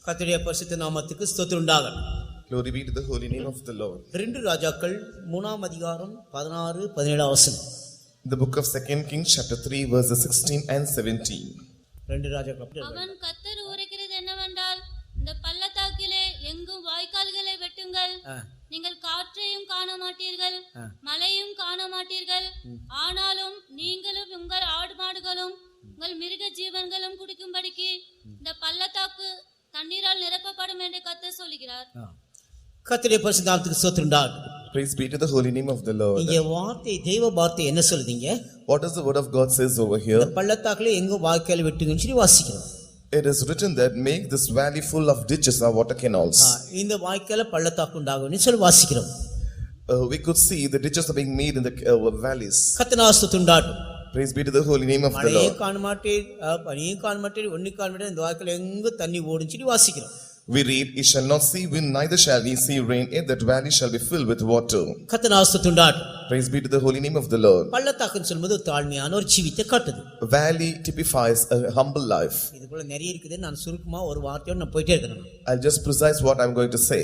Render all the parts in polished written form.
கர்த்தருடைய பரிசுத்த நாமத்துக்கு ஸ்தோத்திரம் உண்டாகட்டும். Glory be to the holy name of the Lord. 2 ராஜாக்கள் 3ஆம் அதிகாரம் 16 17 வசனம். The book of 2 Kings chapter 3 verses 16 and 17. 2 ராஜாக்கள். அவன் கர்த்தர் உரைக்கிறது என்னவென்றால், இந்த பள்ளத்தாக்கிலே எங்கும் வாய்க்கால்களை வெட்டுங்கள், நீங்கள் காற்றையும் காண மாட்டீர்கள், மழையும் காண மாட்டீர்கள். ஆனாலும் நீங்களும் உங்கள் ஆடு மாடுகளும் உங்கள் மிருக ஜீவன்களும் குடிக்கும்படிக்கு இந்த பள்ளத்தாக்கு தண்ணீரால் நிரப்பப்படும் என்று கர்த்தர் சொல்கிறார். கர்த்தருடைய பரிசுத்த நாமத்துக்கு ஸ்தோத்திரம் உண்டாகட்டும். Praise be to the holy name of the Lord. இங்க வார்த்தை தெய்வ வார்த்தை என்ன சொல்லுதீங்க? What does the word of God says over here? இந்த பள்ளத்தாக்குல எங்கும் வாய்க்கால் வெட்டுங்கன்னு சொல்லி வாசிக்கிறோம். It is written that make this valley full of ditches or water canals. இந்த வாய்க்கால பள்ளத்தாக்கு உண்டாகும்னு சொல்லி வாசிக்கிறோம். We could see the ditches are being made in the valleys. கர்த்தருடைய ஸ்தோத்திரம் உண்டாகட்டும். Praise be to the holy name of the மழையே Lord. காண மாட்டீர், பனியும் காண மாட்டீர், ஒண்ணு காண மாட்டீர், இந்த வாய்க்கால எங்கும் தண்ணி ஓடுன்னு சொல்லி வாசிக்கிறோம். We read, "He shall not see wind, neither shall he see rain, yet that valley shall be filled with water." கர்த்தருடைய ஸ்தோத்திரம் உண்டாகட்டும். Praise be to the holy name of the Lord. பள்ளத்தாக்குன்னு சொல்லும்போது தாழ்மையான ஒரு ஜீவித்தை காட்டுது. Valley typifies a humble life. இதுக்குள்ள நிறைய இருக்குது. நான் சுருக்கமா ஒரு வார்த்தையோட நான் போயிட்டே இருக்கிறேன். I'll just precise what I'm going to say.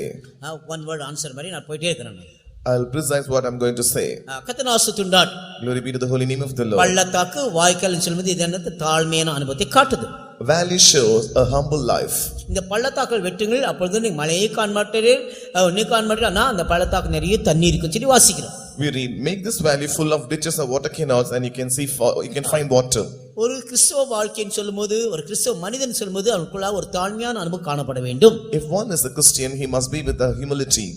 One word answer மாதிரி நான் போயிட்டே இருக்கிறேன். I'll precise what I'm going to say. கர்த்தருடைய ஸ்தோத்திரம் உண்டாகட்டும். Glory be to the holy name of the Lord. பள்ளத்தாக்கு வாய்க்கால்னு சொல்லும்போது இது என்னது? தாழ்மையான அனுபவத்தை காட்டுது. Valley shows a humble life. இந்த பள்ளத்தாக்கள் வெட்டுங்கள், அப்பொழுது நீங்க மழையை காண மாட்டீர்கள், ஒண்ணு காண மாட்டீர்கள், ஆனா அந்த பள்ளத்தாக்கு நிறைய தண்ணி இருக்குன்னு சொல்லி வாசிக்கிறோம். We read, "Make this valley full of ditches or water canals, and you can find water." ஒரு கிறிஸ்தவ வாழ்க்கைன்னு சொல்லும்போது, ஒரு கிறிஸ்தவ மனிதன் சொல்லும்போது அவனுக்குள்ள ஒரு தாழ்மையான அனுபவம் காணப்பட வேண்டும். If one is a Christian, he must be with the humility.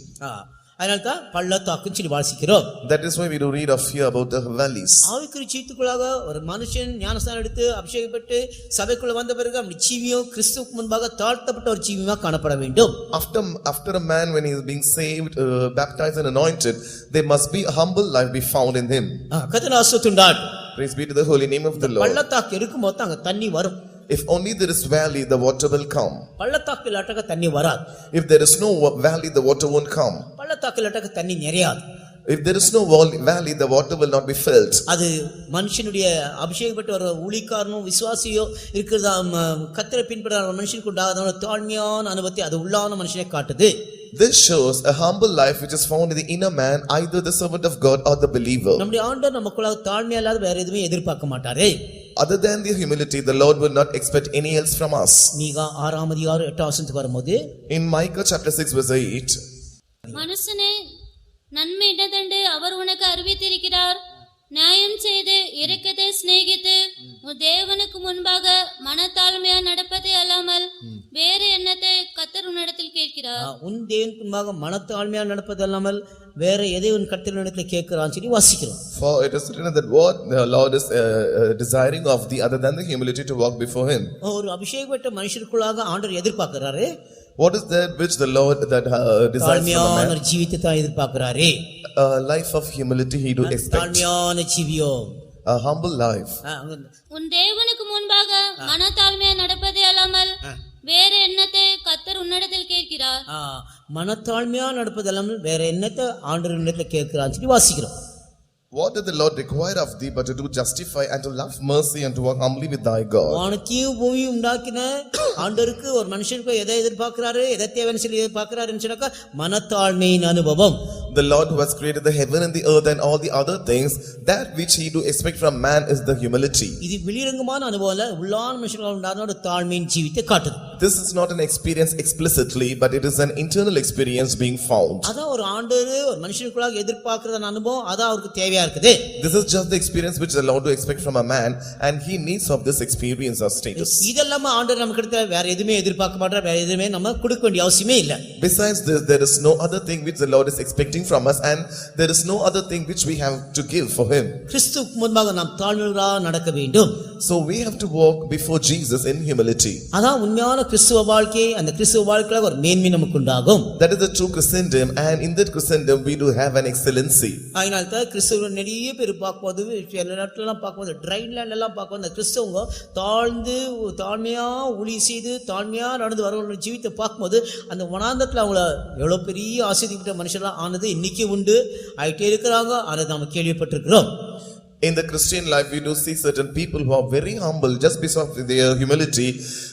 அதனால தான் பள்ளத்தாக்குன்னு சொல்லி வாசிக்கிறோம். That is why we do read of here about the valleys. ஆவிக்குரிய ஜீவித்துக்குள்ளாக ஒரு மனுஷன் ஞானஸ்நானம் எடுத்து அபிஷேகப்பட்டு சபைக்குள்ள வந்த பிறகு அவன் ஜீவியம் கிறிஸ்துவுக்கு முன்பாக தாழ்த்தப்பட்ட ஒரு ஜீவியமா காணப்பட வேண்டும். After a man, when he is being saved, baptized and anointed, there must be a humble life be found in him. கர்த்தருடைய ஸ்தோத்திரம் உண்டாகட்டும். Praise be to the holy name of the Lord. பள்ளத்தாக்கு இருக்கும்போது அங்க தண்ணி வரும். If only there is valley, the water will come. பள்ளத்தாக்கு இல்லாட்டக்க தண்ணி வராது. If there is no valley, the water won't come. பள்ளத்தாக்கு இல்லாட்டக்க தண்ணி நிறையாது. If there is no valley, the water will not be filled. அது மனுஷனுடைய அபிஷேகப்பட்ட ஒரு ஊழியக்காரனும் விசுவாசியோ இருக்கிறதா கர்த்தரை பின்பற்ற மனுஷனுக்கு உண்டாகாத தாழ்மையான அனுபவத்தை அது உள்ளான மனுஷனை காட்டுது. This shows a humble life which is found in the inner man, either the servant of God or the believer. நம்முடைய ஆண்டவர் நமக்குள்ள தாழ்மையா இல்லாத வேற எதுவுமே எதிர்பார்க்க மாட்டாரே. Other than the humility, the Lord will not expect any else from us. மீகா 6ஆம் அதிகாரம் 8ஆம் வசனத்துக்கு வரும்போது, In Micah chapter 6 verse 8, மனுஷனே, நன்மை இடதண்டு அவர் உனக்கு அறிவித்திருக்கிறார். நியாயம் செய்து இரக்கத்தை சிநேகித்து உன் தேவனுக்கு முன்பாக மனத்தாழ்மையா நடப்பதே அல்லாமல் வேறு எண்ணத்தை கர்த்தர் உன்னிடத்தில் கேட்கிறார். உன் தேவனுக்கு முன்பாக மனத்தாழ்மையா நடப்பது அல்லாமல் வேற எதை உன் கர்த்தரிடத்தில் கேட்கிறான்னு சொல்லி வாசிக்கிறோம். For it is written that what the Lord is desiring of thee, other than the humility to walk before him. ஒரு அபிஷேகப்பட்ட மனுஷருக்குள்ளாக ஆண்டவர் எதிர்பார்க்கிறாரு. What is that which the Lord desires from a man? தாழ்மையான ஜீவித்தை தான் எதிர்பார்க்கிறாரே. A life of humility he do expect. தாழ்மையான ஜீவியம், A humble life. உன் தேவனுக்கு முன்பாக மனத்தாழ்மையா நடப்பதே அல்லாமல் வேறு எண்ணத்தை கர்த்தர் உன்னிடத்தில் கேட்கிறார். மனத்தாழ்மையா நடப்பது அல்லாமல் வேற என்னத்தை ஆண்டவரிடத்தில் கேட்கிறான்னு சொல்லி வாசிக்கிறோம். What did the Lord require of thee but to do justify and to love mercy and to walk humbly with thy God? வானத்தையும் பூமியும் உண்டாக்கின ஆண்டவருக்கு ஒரு மனுஷனுக்கு எதை எதிர்பார்க்கிறாரு, எதை தேவைன்னு சொல்லி எதிர்பார்க்கிறாருன்னு சொன்னாக்கா மனத்தாழ்மையின் அனுபவம். The Lord who has created the heaven and the earth and all the other things, that which he do expect from man is the humility. இது வெளிரங்கமான அனுபவம் இல்ல, உள்ளான மனுஷனுக்கு உண்டான ஒரு தாழ்மையின் ஜீவித்தை காட்டுது. This is not an experience explicitly, but it is an internal experience being found. அதான் ஒரு ஆண்டவர் ஒரு மனுஷனுக்குள்ளாக எதிர்பார்க்கிற அனுபவம் அதான் அவருக்கு தேவையா இருக்குது. This is just the experience which the Lord do expect from a man, and he needs of this experience or status. இதெல்லாம் ஆண்டவர் நமக்கு எடுத்த வேற எதுவுமே எதிர்பார்க்க மாட்டார், வேற எதுவுமே நம்ம கொடுக்க வேண்டிய அவசியமே இல்ல. Besides this, there is no other thing which the Lord is expecting from us, and there is no other thing which we have to give for him. கிறிஸ்துவுக்கு முன்பாக நாம் தாழ்மையாக நடக்க வேண்டும். So we have to walk before Jesus in humility. அதான் உண்மையான கிறிஸ்துவ வாழ்க்கை. அந்த கிறிஸ்துவ வாழ்க்கையில ஒரு மேன்மை நமக்கு உண்டாகும். That is the true Christendom, and in that Christendom we do have an excellency. அதனால தான் கிறிஸ்துவ நிறைய பேர் பார்க்கும்போது நாட்டிலலாம் பார்க்கும்போது ட்ரைன்லேண்ட் எல்லாம் பார்க்கும்போது அந்த கிறிஸ்தவங்க தாழ்மையா ஊழி செய்து தாழ்மையா நடந்து வரவங்களோட ஜீவித்தை பார்க்கும்போது அந்த வனாந்தத்தில் அவங்கள எவ்வளோ பெரிய ஆசீர்வதிக்கப்பட்ட மனுஷெல்லாம் ஆனது இன்னைக்கு உண்டு, ஆகிட்டே இருக்கிறாங்க. அதை நம்ம கேள்விப்பட்டிருக்கிறோம். In the Christian life, we do see certain people who are very humble just because of their humility.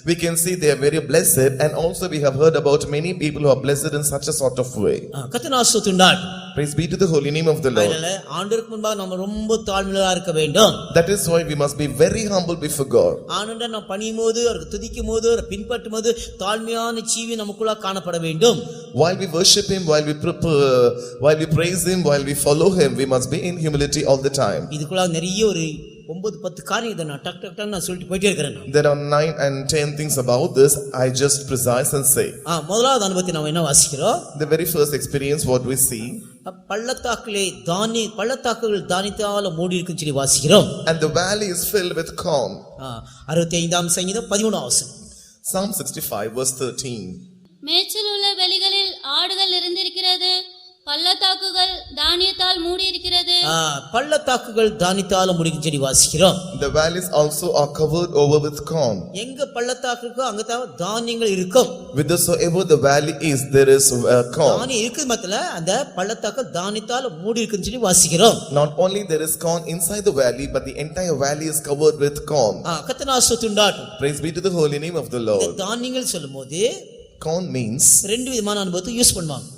We can see they are very blessed, and also we have heard about many people who are blessed in such a sort of way. கர்த்தர் ஆசீர்வதித்தார். Praise be to the holy name of the Lord. அதனால ஆண்டவருக்கு முன்பாக நம்ம ரொம்ப தாழ்மையா இருக்க வேண்டும். That is why we must be very humble before God. ஆண்டவரை நாம் பணியும்போது, அவருக்கு துதிக்கும்போது, அவரை பின்பற்றும்போது தாழ்மையான ஜீவி நமக்குள்ள காணப்பட வேண்டும். While we worship Him, while we praise Him, while we follow Him, we must be in humility all the time. இதுக்குள்ள நிறைய ஒரு 9-10 காரியம் இதை நான் டக் நான் சொல்லிட்டு போயிட்டே இருக்கிறேன். There are 9 and 10 things about this. I just precise and say. முதலாவது அனுபவத்தை நாம் என்ன வாசிக்கிறோம்? The very first experience what we see. பள்ளத்தாக்குகள் தானியத்தால மூடி இருக்குன்னு சொல்லி வாசிக்கிறோம். And the valley is filled with corn. 65ஆம் சங்கீதம் 13ஆம் வசனம். Psalm 65 verse 13. மேய்ச்சல் உள்ள வெளிகளில் ஆடுகள் இருந்திருக்கிறது, பள்ளத்தாக்குகள் தானியத்தால் மூடி இருக்கிறது. பள்ளத்தாக்குகள் தானியத்தால மூடிக்குன்னு சொல்லி வாசிக்கிறோம். The valleys also are covered over with corn. எங்க பள்ளத்தாக்கு இருக்கோ அங்க தான் தானியங்கள் இருக்கும். Whithersoever the valley is, there is corn. தானியம் இருக்குது மத்தல அந்த பள்ளத்தாக்கு தானியத்தால மூடி இருக்குன்னு சொல்லி வாசிக்கிறோம். Not only there is corn inside the valley, but the entire valley is covered with corn. கர்த்தர் ஆசீர்வதித்தார். Praise be to the holy name of the Lord. தானியங்கள் சொல்லும்போது corn means ரெண்டு விதமான அனுபவத்தை யூஸ் பண்ணுவாங்க.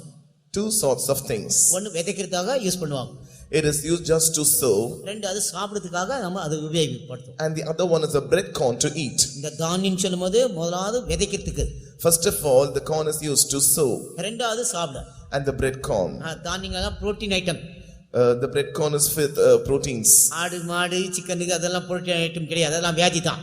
Two sorts of things. ஒன்னு விதைக்கிறதுக்காக use பண்ணுவாங்க. It is used just to sow. ரெண்டு அது சாப்பிடுறதுக்காக நம்ம அது உபயோகப்படுத்தும். And the other one is a bread corn to eat. இந்த தானியம் சொல்லும்போது முதலாவது விதைக்கிறதுக்கு. First of all, the corn is used to sow. ரெண்டாவது சாப்பிட. And the bread corn. தானியங்கள் தான் protein item. The bread corn is with proteins. ஆடு மாடு சிக்கனுக்கு அதெல்லாம் புரோட்டீன் ஐட்டம் கிடையாது, அதெல்லாம் வியாதி தான்.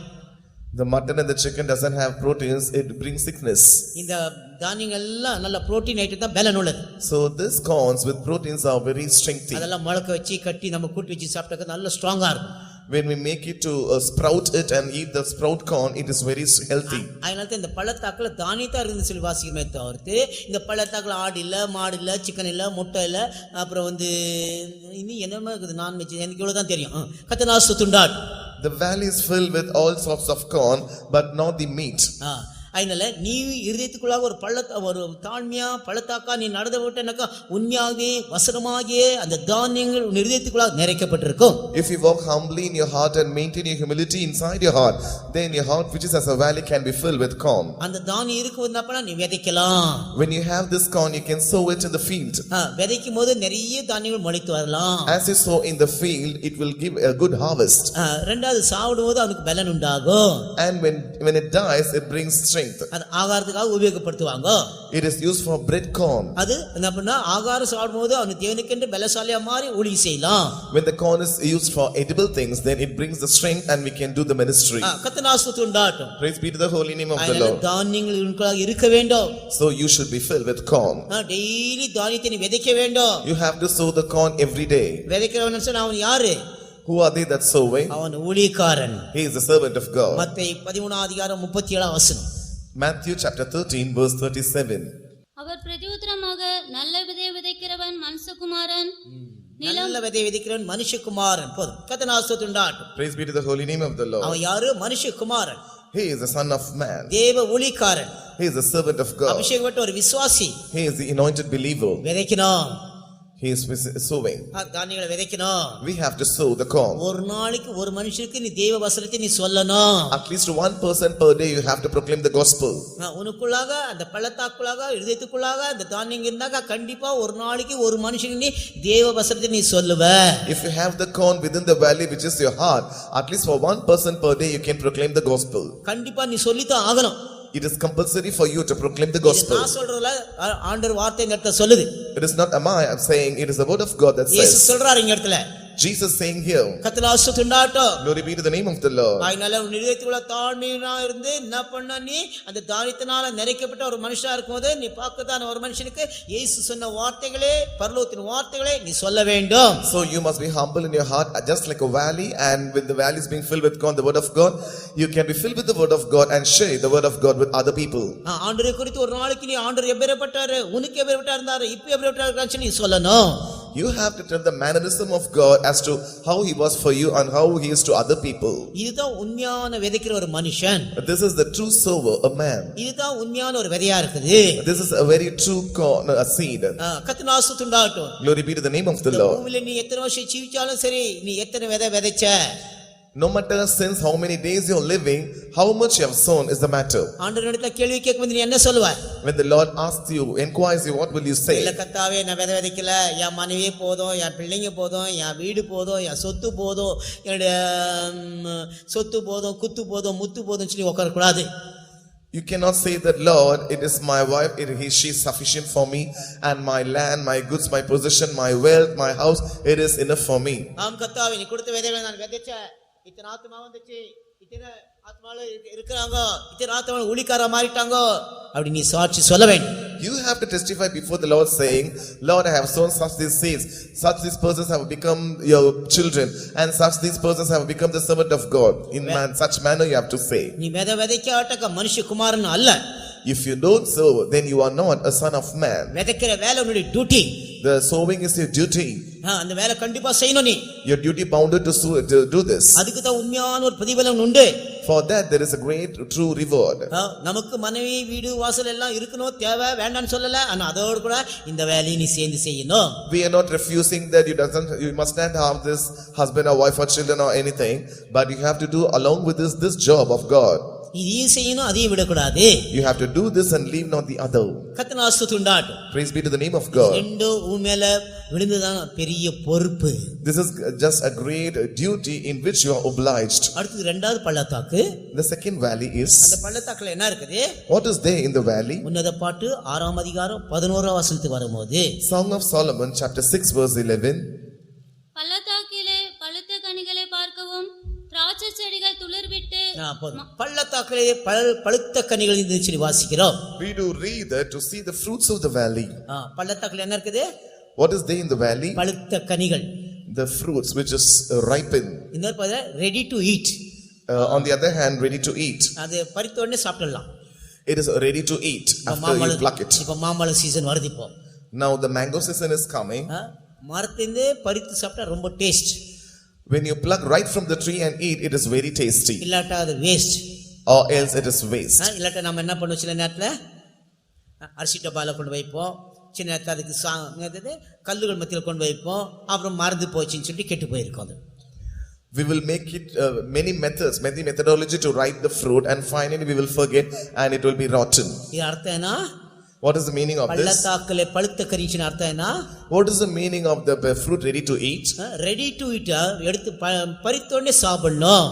The mutton and the chicken doesn't have proteins, it brings sickness. இந்த தானியங்கள் எல்லாம் நல்ல புரோட்டீன் ஐட்டம் தான் பலன் உள்ளது. So these corns with proteins are very strengthy. அதெல்லாம் முளக்க வச்சு கட்டி நம்ம கூட்டி வச்சு சாப்பிட்டாக்க நல்ல ஸ்ட்ராங்கா இருக்கும். When we make it to sprout it and eat the sprout corn, it is very healthy. அதனால தான் இந்த பள்ளத்தாக்குல தானியத்தா இருந்து சொல்லி வாசிக்குமே தவிர்த்து இந்த பள்ளத்தாக்குல ஆடு இல்ல, மாடு இல்ல, சிக்கன் இல்ல, முட்டை இல்ல, அப்புறம் இனி என்னமா இருக்குது நான்வெஜ், எனக்கு இவ்வளவுதான் தெரியும். கர்த்தர் ஆசீர்வதித்தார். The valley is filled with all sorts of corn, but not the meat. அதனால நீ இருதயத்துக்குள்ளாக ஒரு தாழ்மையா பள்ளத்தாக்கா நீ நடந்து விட்டனாக்கா உண்மையாகவே வசனமாகியே அந்த தானியங்கள் உன் இருதயத்துக்குள்ளாக நிறைக்கப்பட்டிருக்கும். If you walk humbly in your heart and maintain your humility inside your heart, then your heart which is as a valley can be filled with corn. அந்த தானியம் இருக்குதுன்னா நீ விதைக்கலாம். When you have this corn, you can sow it in the field. விதைக்கும் போது நிறைய தானியங்கள் முளைத்து வரலாம். As you sow in the field, it will give a good harvest. ரெண்டாவது சாப்பிடும்போது அதுக்கு பலன் உண்டாகும். And when it dies, it brings strength. அது ஆகாரத்துக்காக உபயோகப்படுத்துவாங்க. It is used for bread corn. அது என்ன பண்ணா ஆகாரம் சாப்பிடும்போது அவன் தேவனுக்கென்று பலசாலியா மாறி ஊழியம் செய்யலாம். When the corn is used for edible things, then it brings the strength and we can do the ministry. கர்த்தர் ஆசீர்வதித்தார். Praise be to the holy name of the Lord. தானியங்கள் உனக்குள்ளாக இருக்க வேண்டும். So you should be filled with corn. Daily தானியத்தை நீ விதைக்க வேண்டும். You have to sow the corn every day. விதைக்கிறவன் சொன்னா அவன் யாரு? Who are they that sowing? அவன் ஊழியக்காரன். He is the servant of God. மத்தேயு 13:37 வசனம். Matthew chapter 13 verse 37. அவர் பிரதியுத்தரமாக நல்ல விதை விதைக்கிறவன் மனுஷகுமாரன், நல்ல விதை விதைக்கிறவன் மனுஷகுமாரன். போதும். கர்த்தர் ஆசீர்வதித்தார். Praise be to the holy name of the Lord. அவன் யாரு? மனுஷகுமாரன். He is the son of man. தேவ ஊழியக்காரன். He is the servant of God. அபிஷேகப்பட்ட ஒரு விசுவாசி. He is the anointed believer. விதைக்கணும். He is sowing. தானியங்களை விதைக்கணும். We have to sow the corn. ஒரு நாளைக்கு ஒரு மனுஷனுக்கு நீ தேவ வசனத்தை நீ சொல்லணும். At least one person per day you have to proclaim the gospel. உனக்குள்ளாக அந்த பள்ளத்தாக்குள்ளாக இருதயத்துக்குள்ளாக அந்த தானியம் இருந்தாக்க கண்டிப்பா ஒரு நாளைக்கு ஒரு மனுஷனுக்கு நீ தேவ வசனத்தை நீ சொல்லுவ. If you have the corn within the valley which is your heart, at least for one person per day you can proclaim the gospel. கண்டிப்பா நீ சொல்லித்தான் ஆகணும். It is compulsory for you to proclaim the gospel. நான் சொல்றதுல ஆண்டவர் வார்த்தை இந்த இடத்துல சொல்லுது. It is not am I am saying, it is the word of God that இயேசு says. சொல்றாரு இந்த இடத்துல. Jesus saying here. கர்த்தர் ஆசீர்வதித்தார். Glory be to the name of the Lord. அதனால உன் இதயத்துக்குள்ள தாழ்மையா இருந்து என்ன பண்ண நீ அந்த தானியத்தினால நிறைக்கப்பட்ட ஒரு மனுஷனா இருக்கும்போது நீ பார்க்கதான ஒரு மனுஷனுக்கு இயேசு சொன்ன வார்த்தைகளே பரலோகத்தின் வார்த்தைகளே நீ சொல்ல வேண்டும். So you must be humble in your heart just like a valley, and with the valley is being filled with God, the word of God, you can be filled with the word of God and share the word of God with other people. ஆண்டவரை குறித்து ஒரு நாளைக்கு நீ ஆண்டவர் எப்பேற்பட்டாரு, உனக்கு எப்பேற்பட்டா இருந்தாரு, இப்போ எப்பேற்பட்டா இருக்கான்னு நீ சொல்லணும். You have to tell the mannerism of God as to how he was for you and how he is to other people. இதுதான் உண்மையான விதைக்கிற ஒரு மனுஷன். This is the true sower, a man. இதுதான் உண்மையான ஒரு விதையா இருக்குது. This is a very true corn, a seed. கர்த்தர் ஆசீர்வதிண்டாகட்டும். Glory be to the name of the Lord. பூமியில நீ எத்தனை வருஷம் ஜீவிச்சாலும் சரி, நீ எத்தனை விதை விதைச்ச, No matter since how many days you are living, how much you have sown is the matter. ஆண்டவரிடத்துல கேள்வி கேட்கும்போது நீ என்ன சொல்லுவ? When the Lord asks you, inquires you, what will you say? இல்ல கர்த்தாவே, நான் விதை விதைக்கல, என் மனைவி போதும், என் பிள்ளைங்க போதும், என் வீடு போதும், என் சொத்து போதும், என்னுடைய சொத்து போதும், குத்து போதும், முத்து போதும் சொல்லி உட்கார கூடாது. You cannot say that, Lord, it is my wife, she is sufficient for me, and my land, my goods, my possession, my wealth, my house, it is enough for me. ஆம் கர்த்தாவே, நீ கொடுத்த விதையை நான் விதைச்சேன், இத்தனை ஆத்துமா வந்துச்சு, இத்தனை ஆத்மால இருக்கிறாங்க, இத்தனை ஆத்மா ஊழியக்காரா மாறிட்டாங்க அப்படி நீ சாட்சி சொல்ல வேண்டும். You have to testify before the Lord saying, Lord, I have sown such these seeds, such these persons have become your children, and such these persons have become the servant of God. In such manner you have to say. நீ விதை விதைக்காட்டக்க மனுஷ குமாரன் அல்ல. If you don't sow, then you are not a son of man. விதைக்கிற வேலை உன்னுடைய duty. The sowing is your duty. அந்த வேலை கண்டிப்பா செய்யணும் நீ. Your duty bounded to do this. அதுக்கு தான் உண்மையான ஒரு பிரதிபலன் உண்டு. For that there is a great true reward. நமக்கு மனைவி வீடு வாசல் எல்லாம் இருக்கணும், தேவை வேண்டாம்னு சொல்லல, ஆனா அதோட கூட இந்த வேலையை நீ சேர்ந்து செய்யணும். We are not refusing that you must not have this husband or wife or children or anything, but you have to do along with this job of God. இதையும் செய்யணும், அதையும் விடக்கூடாது. You have to do this and leave not the other. கர்த்தர் ஆசீர்வதிண்டாகட்டும். Praise be to the name of God. ரெண்டு உண்மையில விழுந்ததான் பெரிய பொறுப்பு. This is just a great duty in which you are obliged. அடுத்து இரண்டாவது பள்ளத்தாக்கு. The second valley is. அந்த பள்ளத்தாக்குல என்ன இருக்குது? What is there in the valley? உன்னத பாட்டு 6ஆம் அதிகாரம் 11ஆம் வசனத்துக்கு வரும்போது Song of Solomon chapter 6 verse 11. பள்ளத்தாக்கிலே பழுத்த கனிகளை பார்க்கவும் திராட்சை செடிகள் துளிர்விட்டு பள்ளத்தாக்கிலே பழுத்த கனிகள் சொல்லி வாசிக்கிறோம். We do read that to see the fruits of the valley. பள்ளத்தாக்குல என்ன இருக்குது? What is there in the valley? பழுத்த கனிகள். The fruits which is ripen. இன்னொரு பத ready to eat. On the other hand, ready to eat. அது பறித்த உடனே சாப்பிடலாம். It is ready to eat after you pluck it. இப்ப மாம்பழ சீசன் வருது இப்போ. Now the mango season is coming. மரத்திலிருந்து பறித்து சாப்பிட்டா ரொம்ப taste. When you pluck right from the tree and eat, it is very tasty. இல்லாட்டா அது waste. Or else it is waste. இல்லாட்டா நம்ம என்ன பண்ணுவோம், சில நேரத்துல அரிசி டப்பால கொண்டு வைப்போம், சின்ன நேரத்தில் அதுக்கு கல்லுகள் மத்தியில் கொண்டு வைப்போம், அப்புறம் மறந்து போச்சுன்னு சொல்லி கெட்டு போயிருக்கோம். அது We will make it many methods, many methodology to ripe the fruit, and finally we will forget and it will be rotten. இது அர்த்தம் என்ன? What is the meaning of this? பள்ளத்தாக்குல பழுத்த கனிச்சின் அர்த்தம் என்ன? What is the meaning of the fruit ready to eat? Ready to eat எடுத்து பறித்த உடனே சாப்பிடணும்.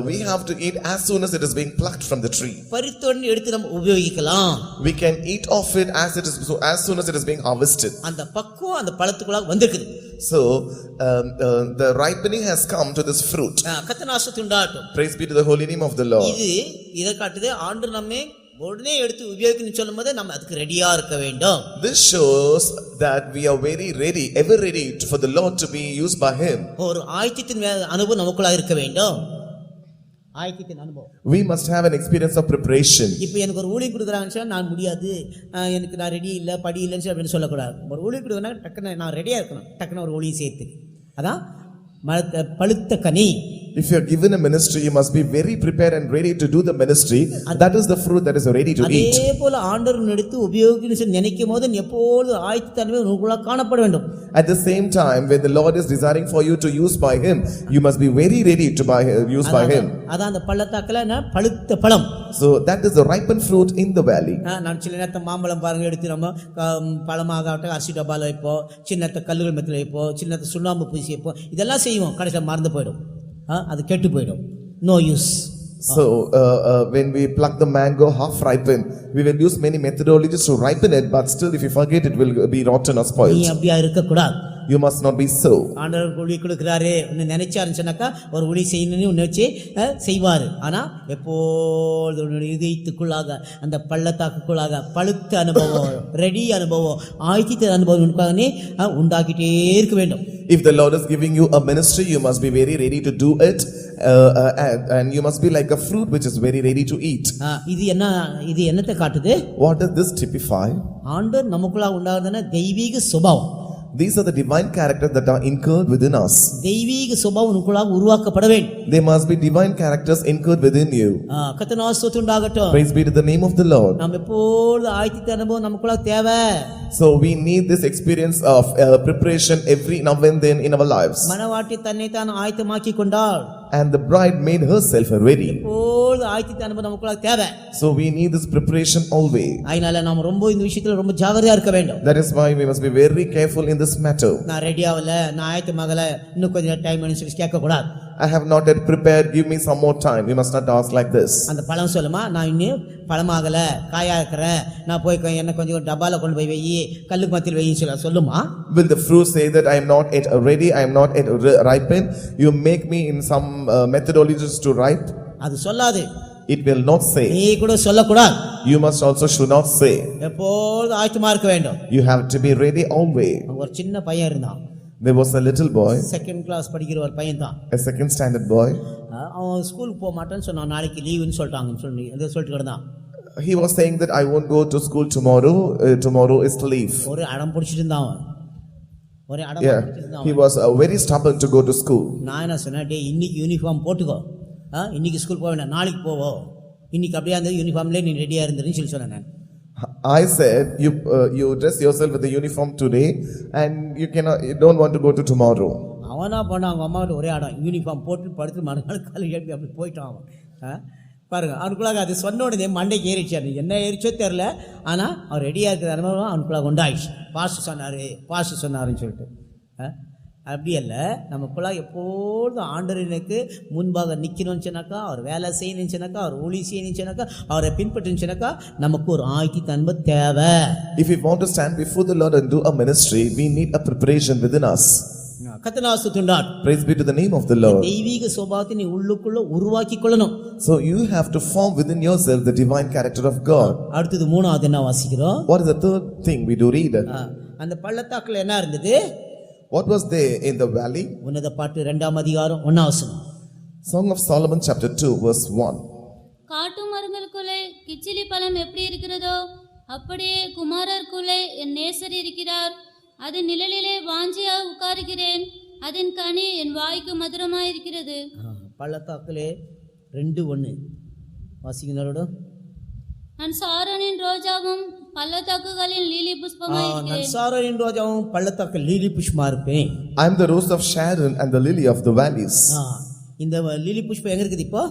We have to eat as soon as it is being plucked from the tree. பறித்த உடனே எடுத்து நம்ம உபயோகிக்கலாம். We can eat of it as soon as it is being harvested. அந்த பக்குவம் அந்த பழத்துக்குள்ள வந்திருக்குது. So the ripening has come to this fruit. கர்த்தர் ஆசீர்வதிண்டாகட்டும். Praise be to the holy name of the Lord. இதை காட்டுது ஆண்டவர் நம்மை உடனே எடுத்து உபயோகிக்கணும்னு சொல்லும்போது நம்ம அதுக்கு ரெடியா இருக்க வேண்டும். This shows that we are very ready, ever ready for the Lord to be used by him. ஒரு ஆயத்தத்தின் அனுபவம் நமக்குள்ள இருக்க வேண்டும். ஆயத்தத்தின் அனுபவம். We must have an experience of preparation. இப்போ எனக்கு ஒரு ஊழியம் கொடுக்குறாங்கன்னு நான் முடியாது, எனக்கு நான் ரெடி இல்லை, படி இல்லைன்னு அப்படின்னு சொல்லக்கூடாது. ஒரு ஊழியம் கொடுக்குறா டக்குன்னு நான் ரெடியா இருக்கணும், டக்குன்னு ஒரு ஊழியம் சேர்த்துக்கு. அதான் பழுத்த கனி. If you are given a ministry, you must be very prepared and ready to do the ministry. That is the fruit that is ready to eat. அதே போல ஆண்டவர் எடுத்து உபயோகிக்கணும்னு நினைக்கும்போது எப்பொழுதும் ஆயத்தத்தன்மை உங்களுக்குள்ள காணப்பட வேண்டும். At the same time, when the Lord is desiring for you to use by him, you must be very ready to use by him. அதான் அந்த பள்ளத்தாக்குல பழுத்த பழம். So that is the ripened fruit in the valley. நான் சில நேரத்தை மாம்பழம் பாருங்க எடுத்து நம்ம பழமாகட்டும் அரிசி டப்பால வைப்போம், சின்னத்தை கல்லுகள் மத்தியில் வைப்போம், சின்னத்தை சுண்ணாம்பு பூசி வைப்போம், இதெல்லாம் செய்வோம். கடைசியில் மறந்து போயிடும், அது கெட்டு போயிடும். No use. So when we pluck the mango half ripened, we will use many methodologies to ripen it, but still if you forget, it will be rotten or spoiled. நீ அப்படியே இருக்க கூடாது. You must not be so. ஆண்டவர் ஊழி கொடுக்கிறாரு, உன்னை நினைச்சாருன்னு சொன்னாக்கா ஒரு ஊழி செய்யணும்னு உன்னை வச்சு செய்வார். ஆனா எப்போது உன்னுடைய இதயத்துக்குள்ளாக அந்த பள்ளத்தாக்குள்ளாக பழுத்த அனுபவம், ரெடி அனுபவம், ஆயத்த அனுபவம் உண்டாக்கிட்டே இருக்க வேண்டும். If the Lord is giving you a ministry, you must be very ready to do it, and you must be like a fruit which is very ready to eat. இது என்னத்தை காட்டுது? What does this typify? ஆண்டவர் நமக்குள்ள உண்டாகுதுன்னா தெய்வீக சுபாவம். These are the divine characters that are incurred within us. தெய்வீக சுபாவம் உனக்குள்ளாக உருவாக்கப்பட வேண்டும். There must be divine characters incurred within you. கர்த்தருக்கு ஸ்தோத்திரம் உண்டாகட்டும். Praise be to the name of the Lord. நாம் எப்பொழுதும் ஆயத்த அனுபவம் நமக்குள்ளாக தேவை. So we need this experience of preparation every now and then in our lives. மணவாட்டி தன்னை தான் ஆயத்தமாக்கி கொண்டாள். And the bride made herself ready. எப்பொழுதும் ஆயத்த அனுபவம் நமக்குள்ளாக தேவை. So we need this preparation always. அதனால நாம் ரொம்ப இந்த விஷயத்துல ரொம்ப ஜாக்கிரதையா இருக்க வேண்டும். That is why we must be very careful in this matter. நான் ரெடி ஆகல, நான் ஆயத்தமாகல, இன்னும் கொஞ்சம் டைம் சொல்லி கேட்க கூடாது. I have not yet prepared, give me some more time. We must not ask like this. அந்த பழம் சொல்லுமா, நான் இன்னும் பழமாகல, காயா இருக்கிறேன், நான் போய் என்ன கொஞ்சம் டப்பால கொண்டு போய் வெயி, கல்லுக்கு மத்தியில் வெயின்னு சொல்லுமா? Will the fruit say that I am not yet ready, I am not yet ripened? You make me in some methodologies to ripe? அது சொல்லாது. It will not say. நீ கூட சொல்லக்கூடாது. You must also should not say. எப்பொழுதும் ஆயத்தமா இருக்க வேண்டும். You have to be ready always. ஒரு சின்ன பையன் இருந்தான். There was a little boy, second class படிக்கிற ஒரு பையன் தான். a second standard boy. அவன் ஸ்கூலுக்கு போக மாட்டேன்னு சொன்னான், நாளைக்கு லீவுன்னு சொல்லிட்டாங்கன்னு சொல்லி எதை சொல்லிட்டு கிடந்தான். He was saying that I won't go to school tomorrow. Tomorrow is leave. ஒரு அடம் பிடிச்சிட்டு இருந்தான் அவன். ஒரு அடம் Yeah, பிடிச்சிட்டு இருந்தான். he was very stubborn to go to school. நான் என்ன சொன்னேன், டே இன்னைக்கு யூனிஃபார்ம் போட்டுக்கோ, இன்னைக்கு ஸ்கூல் போக வேண்டாம், நாளைக்கு போவோம், இன்னைக்கு அப்படியே அந்த யூனிஃபார்ம்லேயே நீ ரெடியாக இருந்துருன்னு சொல்லி சொன்னேன் நான். I said you dress yourself with the uniform today and you don't want to go to tomorrow. அவனா பண்ண அவங்க அம்மாவோட ஒரே ஆடம், யூனிஃபார்ம் போட்டு படுத்து மறுநாள் காலை எழுப்பி அப்படி போயிட்டான் அவன். பாருங்க, அவனுக்குள்ளாக அது சொன்ன உடனே மண்டைக்கு ஏறிச்சாரு, என்ன ஏறிச்சோ தெரில, ஆனால் அவன் ரெடியாக இருக்கிற அனுபவம் அவனுக்குள்ளாக உண்டாயிடுச்சு. பாஸ்ட் சொன்னாருன்னு சொல்லிட்டு. அப்படி அல்ல, நமக்குள்ளாக எப்பொழுதும் ஆண்டவனுக்கு முன்பாக நிற்கணும்னு சொன்னாக்கா, அவர் வேலை செய்யணும்னு சொன்னாக்கா, அவர் ஊழி செய்யணும்னு சொன்னாக்கா, அவரை பின்பற்றுன்னு சொன்னாக்கா, நமக்கு ஒரு ஆயத்த தன்மை தேவை. If we want to stand before the Lord and do a ministry, we need a preparation within us. கர்த்தருக்கு ஸ்தோத்திரம். Praise be to the name of the Lord. தெய்வீக சுபாவத்தை நீ உள்ளுக்குள்ள உருவாக்கி கொள்ளணும். So you have to form within yourself the divine character of God. அடுத்தது மூணாவது என்ன வாசிக்கிறோம்? What is the third thing we do read? அந்த பள்ளத்தாக்குல என்ன இருந்தது? What was there in the valley? உன்னத பாட்டு 2ஆம் அதிகாரம் 1ஆம் வசனம். Song of Solomon chapter 2 verse 1. காட்டு மரங்களுக்குள்ளே கிச்சிலி பழம் எப்படி இருக்கிறதோ அப்படியே குமாரருக்குள்ளே என் நேசர் இருக்கிறார். அதன் நிழலிலே வாஞ்சியாக உட்காருகிறேன். அதன் கனி என் வாய்க்கு மதுரமாயிருக்கிறது. பள்ளத்தாக்குலே 2:1 வாசிக்கிறோட. நான் சாரோனின் ரோஜாவும் பள்ளத்தாக்குகளின் லீலி புஷ்பமாயிருக்கிறேன். நான் சாரோனின் ரோஜாவும் பள்ளத்தாக்கு லீலி புஷ்பமா இருப்பேன். I am the rose of Sharon and the lily of the valleys. இந்த லீலி புஷ்பம் எங்க இருக்குது இப்போ?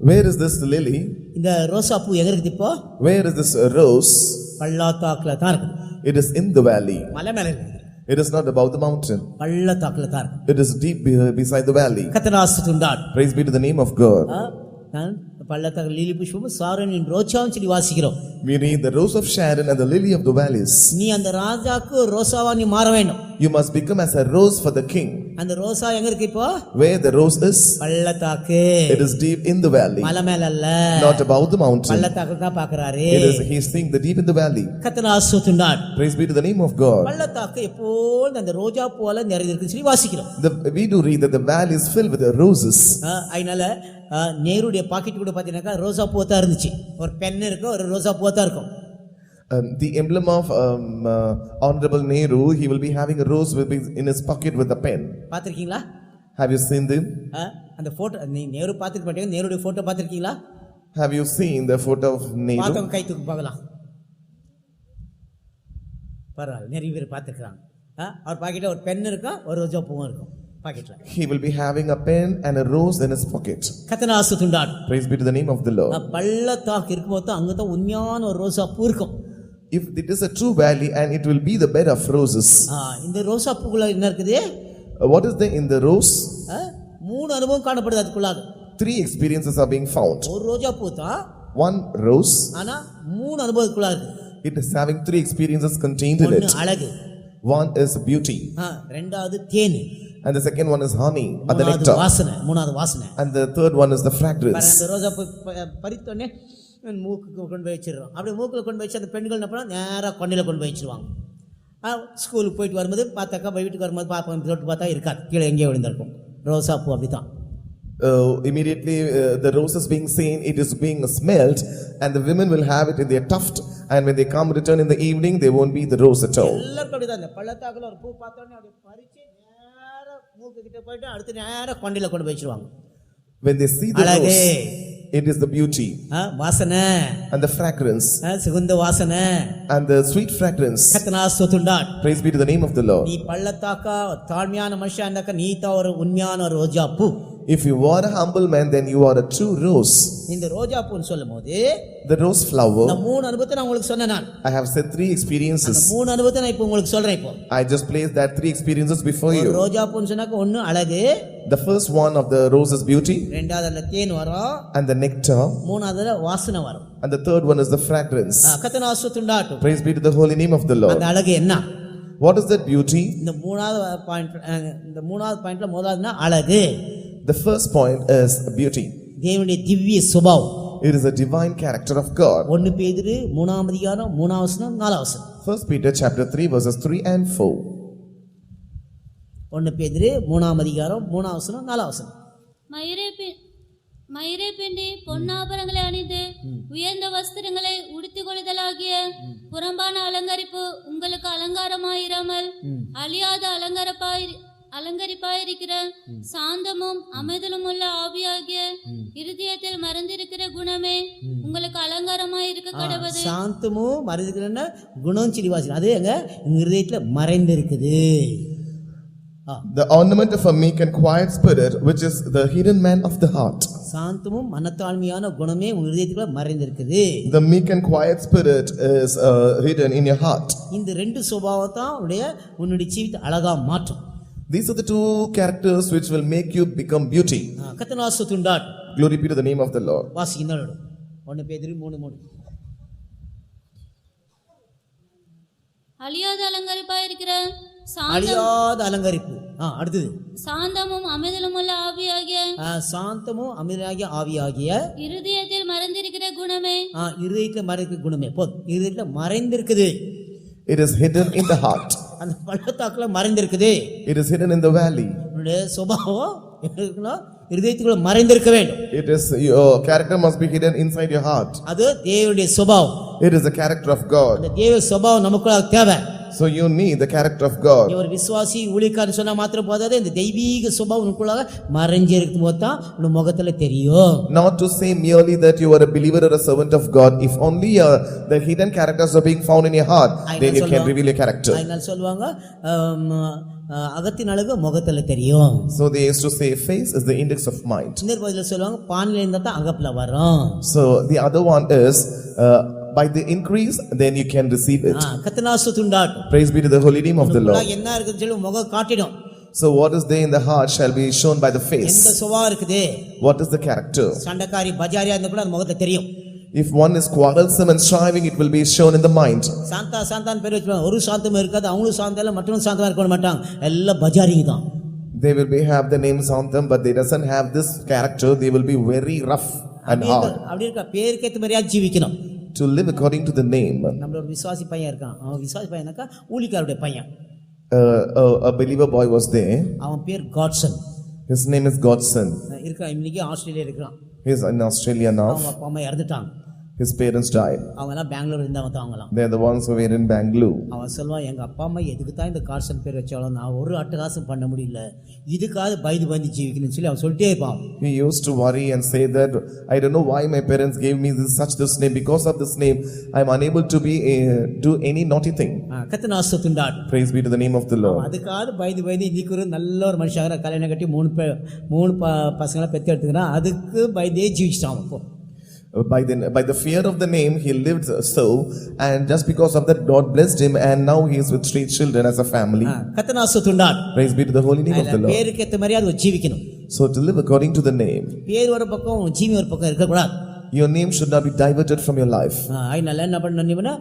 Where is this lily? இந்த ரோசா பூ எங்க இருக்குது இப்போ? Where is this rose? பள்ளத்தாக்குல தான் இருக்குது. It is in the valley. மலை மேல இருக்குது. It is not above the mountain. பள்ளத்தாக்குல தான் இருக்குது. It is deep beside the valley. கர்த்தருக்கு ஸ்தோத்திரம். Praise be to the name of God. நான் பள்ளத்தாக்கு லீலி புஷ்பம் சாரோனின் ரோஜாவும் சொல்லி வாசிக்கிறோம். We read the rose of Sharon and the lily of the valleys. நீ அந்த ராஜாக்கு ரோசாவா நீ மாற வேண்டும். You must become as a rose for the king. அந்த ரோசா எங்க இருக்கு இப்போ? Where the rose is? பள்ளத்தாக்கு. It is deep in the valley. மலை மேல அல்ல. Not above the mountain. பள்ளத்தாக்கு தான் பார்க்கறாரு. He is seeing the deep in the valley. கர்த்தருக்கு ஸ்தோத்திரம். Praise be to the name of God. பள்ளத்தாக்கு எப்போதும் அந்த ரோஜா போல நிறைந்திருக்குன்னு சொல்லி வாசிக்கிறோம். We do read that the valley is filled with the roses. அதனால நேருடைய பாக்கெட் கூட பார்த்தீங்கன்னாக்கா ரோசா பூ தான் இருந்துச்சு. ஒரு பென் இருக்கும், ஒரு ரோசா பூ தான் இருக்கும். The emblem of Honorable Nehru, he will be having a rose in his pocket with a pen. பார்த்திருக்கீங்களா? Have you seen them? அந்த போட்டோ நேரு பார்த்துக்க மாட்டீங்க, நேருடைய போட்டோ பார்த்திருக்கீங்களா? Have you seen the photo of Nehru? பார்த்தவங்க கை தூக்கி பார்க்கலாம். பரவாயில்ல, நிறைய பேர் பார்த்துருக்குறாங்க. அவர் பாக்கெட்டில் ஒரு பென் இருக்கும், ஒரு ரோஜா பூவும் இருக்கும் பாக்கெட்ல. He will be having a pen and a rose in his pocket. கர்த்தருக்கு ஸ்தோத்திரம். Praise be to the name of the Lord. பள்ளத்தாக்கு இருக்கும்போது அங்கே தான் உண்மையான ஒரு ரோசா பூ இருக்கும். If it is a true valley and it will be the bed of roses. இந்த ரோசா பூக்குள்ள என்ன இருக்குது? What is there in the rose? 3 அனுபவம் காணப்படுது அதுக்குள்ளாக. 3 experiences are being found. ஒரு ரோஜா பூ தான், 1 rose. ஆனா 3 அனுபவத்துக்குள்ளாக இருக்கு. It is having 3 experiences contained in it. ஒன்னு அழகு. 1 is beauty. ரெண்டாவது தேன். And the second one is honey, or the nectar. மூணாவது வாசனை. And the third one is the fragrance. அந்த ரோஜா பூ பறித்தோடனே மூக்குக்கு கொண்டு போய் வச்சிடுறோம். அப்படியே மூக்கில் கொண்டு போய் வச்சு அந்த பெண்கள் என்ன பண்ணால் நேராக கொண்டையில் கொண்டு போய் வச்சிருவாங்க. ஸ்கூலுக்கு போயிட்டு வரும்போது பார்த்தாக்கா, வீட்டுக்கு வரும்போது பார்ப்போம், தொட்டு பார்த்தா இருக்காது, கீழே எங்கேயோ விழுந்திருக்கும். ரோசா பூ அப்படி தான். immediately the rose is being seen, it is being smelled, and the women will have it in their tuft, and when they come return in the evening, there won't be the rose at all. எல்லாருக்கும் அப்படிதான். இந்த பள்ளத்தாக்குல ஒரு பூ பார்த்தோன்னே அப்படியே பறிச்சு நேரா மூக்கு கிட்ட போயிட்டு அடுத்து நேரா கொண்டையில கொண்டு போய் வச்சிருவாங்க. When they see the அழகு, rose, it is the beauty வாசனை, and the fragrance சுகந்த வாசனை, and the sweet fragrance. கர்த்தனா ஸ்தோத்திரம். Praise be to the name of the Lord. நீ பள்ளத்தாக்கா தாழ்மையான மனுஷன் இருந்தாக்க நீ தான் ஒரு உண்மையான ஒரு ரோஜா பூ. If you are a humble man, then you are a true rose. இந்த ரோஜா பூன்னு சொல்லும்போது The rose flower, இந்த மூணு அனுபவத்தை நான் உங்களுக்கு சொன்னேன். நான் I have said 3 அந்த experiences. மூணு அனுபவத்தை நான் இப்போ உங்களுக்கு சொல்றேன். இப்போ I just placed that 3 experiences before ஒரு you. ரோஜா பூன்னு சொன்னாக்க ஒண்ணு அழகு, The first one of the rose is beauty, ரெண்டாவது அதுல தேன் வரும், and the nectar, மூணாவதுல வாசனை வரும். and the third one is the fragrance. கர்த்தனா ஸ்தோத்திரம். Praise be to the holy name of the Lord. அந்த அழகு என்ன? What is that beauty? இந்த மூணாவது பாயிண்ட்ல முதலாவதுனா அழகு. The first point is beauty. தேவனுடைய திவ்ய சுபாவம். It is a divine character of God. 1 பேதுரு 3ஆம் அதிகாரம் 3ஆம் வசனம் 4ஆம் வசனம். 1 Peter chapter 3 verses 3 and 4. 1 பேதுரு 3ஆம் அதிகாரம் 3ஆம் வசனம் 4ஆம் வசனம். மயிரை பிண்டி பொன்னாபரங்களை அணிந்து உயர்ந்த வஸ்திரங்களை உடுத்திக் கொள்ளுதலாகிய புறம்பான அலங்கரிப்பு உங்களுக்கு அலங்காரமாயிராமல் அழியாத அலங்கரிப்பாயிருக்கிற சாந்தமும் அமைதலும் உள்ள ஆவியாகிய இருதயத்தில் மறைந்திருக்கிற குணமே உங்களுக்கு அலங்காரமாயிருக்க கடவுது. சாந்தமும் மறைந்திருக்கிற குணம் சிறிவாசி அது எங்க இருதயத்துல மறைந்திருக்குது. The ornament of a meek and quiet spirit, which is the hidden man of the heart. சாந்தமும் மனத்தாழ்மையான குணமே உங்க இருதயத்துல மறைந்திருக்குது. The meek and quiet spirit is hidden in your heart. இந்த ரெண்டு சுபாவம் தான் உன்னுடைய ஜீவிதத்தை அழகா மாற்றும். These are the 2 characters which will make you become beauty. கர்த்தனா ஸ்தோத்திரம். Glory be to the name of the Lord. வாசிக்கிறோம். 1 பேதுரு 3:3. அழியாத அலங்கரிப்பாயிருக்கிற அழியாத அலங்கரிப்பு. அடுத்தது சாந்தமும் அமைதலும் உள்ள ஆவியாகிய சாந்தமும் அமைதியாகிய ஆவியாகிய இருதயத்தில் மறைந்திருக்கிற குணமே. இருதயத்துல மறைந்திருக்கிற குணமே போதும். இருதயத்துல மறைந்திருக்குது. It is hidden in the heart. அந்த பள்ளத்தாக்குல மறைந்திருக்குது. It is hidden in the valley. உன்னுடைய சுபாவம் இருக்குன்னா இருதயத்துக்குள்ள மறைந்திருக்க வேண்டும். It is your character must be hidden inside your heart. அது தேவனுடைய சுபாவம். It is the character of God. அந்த தேவ சுபாவம் நமக்குள்ள தேவை. So you need the character of God. நீ ஒரு விசுவாசி ஊழியக்காரன் சொன்னா மாத்திரம் போதாது. இந்த தெய்வீக சுபாவம் உனக்குள்ள மறைஞ்சு இருக்கும் போது தான் உன் முகத்துல தெரியும். Not to say merely that you are a believer or a servant of God. If only the hidden characters are being found in your heart, then you can reveal your character. அதனால சொல்லுவாங்க அகத்தின் அழகு முகத்துல தெரியும். So they used to say face is the index of mind. இன்னொரு பதில சொல்லுவாங்க பானில இருந்தா தான் அகப்புல வரும். So the other one is by the increase then you can receive it. கர்த்தனா ஸ்தோத்திரம். Praise be to the holy name of the Lord. என்ன இருக்குன்னு சொல்லி முகம் காட்டிடும். So what is there in the heart shall be shown by the face. எந்த சுபாவம் இருக்குது? What is the character? சண்டைக்காரி Bajaria இருந்தா கூட அந்த முகத்துல தெரியும். If one is quarrelsome and striving, it will be shown in the mind. சாந்தான் பேர் வச்சுப்பாங்க. ஒரு சாந்தமும் இருக்காது. அவங்களும் சாந்தம் இல்ல மற்றவங்க சாந்தமா இருக்க மாட்டாங்க. எல்லாம் பஜாரிங்க தான். They will have the name Santam, but they doesn't have this character. They will be very rough and hard. அப்படி இருக்க பேருக்கு ஏத்த மாதிரியா ஜீவிக்கணும். To live according to the name. நம்மளோட ஒரு விசுவாசி பையன் இருக்கான். அவன் விசுவாசி பையனாக்கா ஊழியக்காரருடைய பையன். A believer boy was there. அவன் பேர் Godson. His name is Godson. இருக்கான். இன்னைக்கு ஆஸ்திரேலியா இருக்கான். He is in Australia now. அவங்க அப்பா அம்மா இறந்துட்டாங்க. His parents died. அவங்க எல்லாம் பெங்களூர் இருந்தவங்க தான் அவங்கலாம். They are the ones who were in Bangalore. அவன் சொல்வான் எங்க அப்பா அம்மா எதுக்கு தான் இந்த காட்சன் பேர் வச்சாலும் நான் ஒரு அட்டகாசம் பண்ண முடியல. இதுக்காவது பயந்து ஜீவிக்கணும்னு சொல்லி அவன் சொல்லிட்டே இருப்பான். He used to worry and say that I don't know why my parents gave me this name. Because of this name I am unable to be do any naughty thing. கர்த்தனா ஸ்தோத்திரம். Praise be to the name of the Lord. அதுக்காவது பயந்து இன்னைக்கு ஒரு நல்ல ஒரு மனுஷாக கல்யாணம் கட்டி மூணு பசங்களை பெற்று எடுத்துக்கிறான். அதுக்கு பயந்தே ஜீவிச்சிட்டான். அப்போ By the fear of the name he lived so, and just because of that God blessed him, and now he is with 3 children as a family. கர்த்தனா ஸ்தோத்திரம். Praise be to the holy name of the Lord. பேருக்கு ஏத்த மாதிரி அது ஜீவிக்கணும். So to live according to the name. பேர் ஒரு பக்கம் ஜீவி ஒரு பக்கம் இருக்க கூடாது. Your name should not be diverted from your life. அதனால என்ன பண்ணணும்னா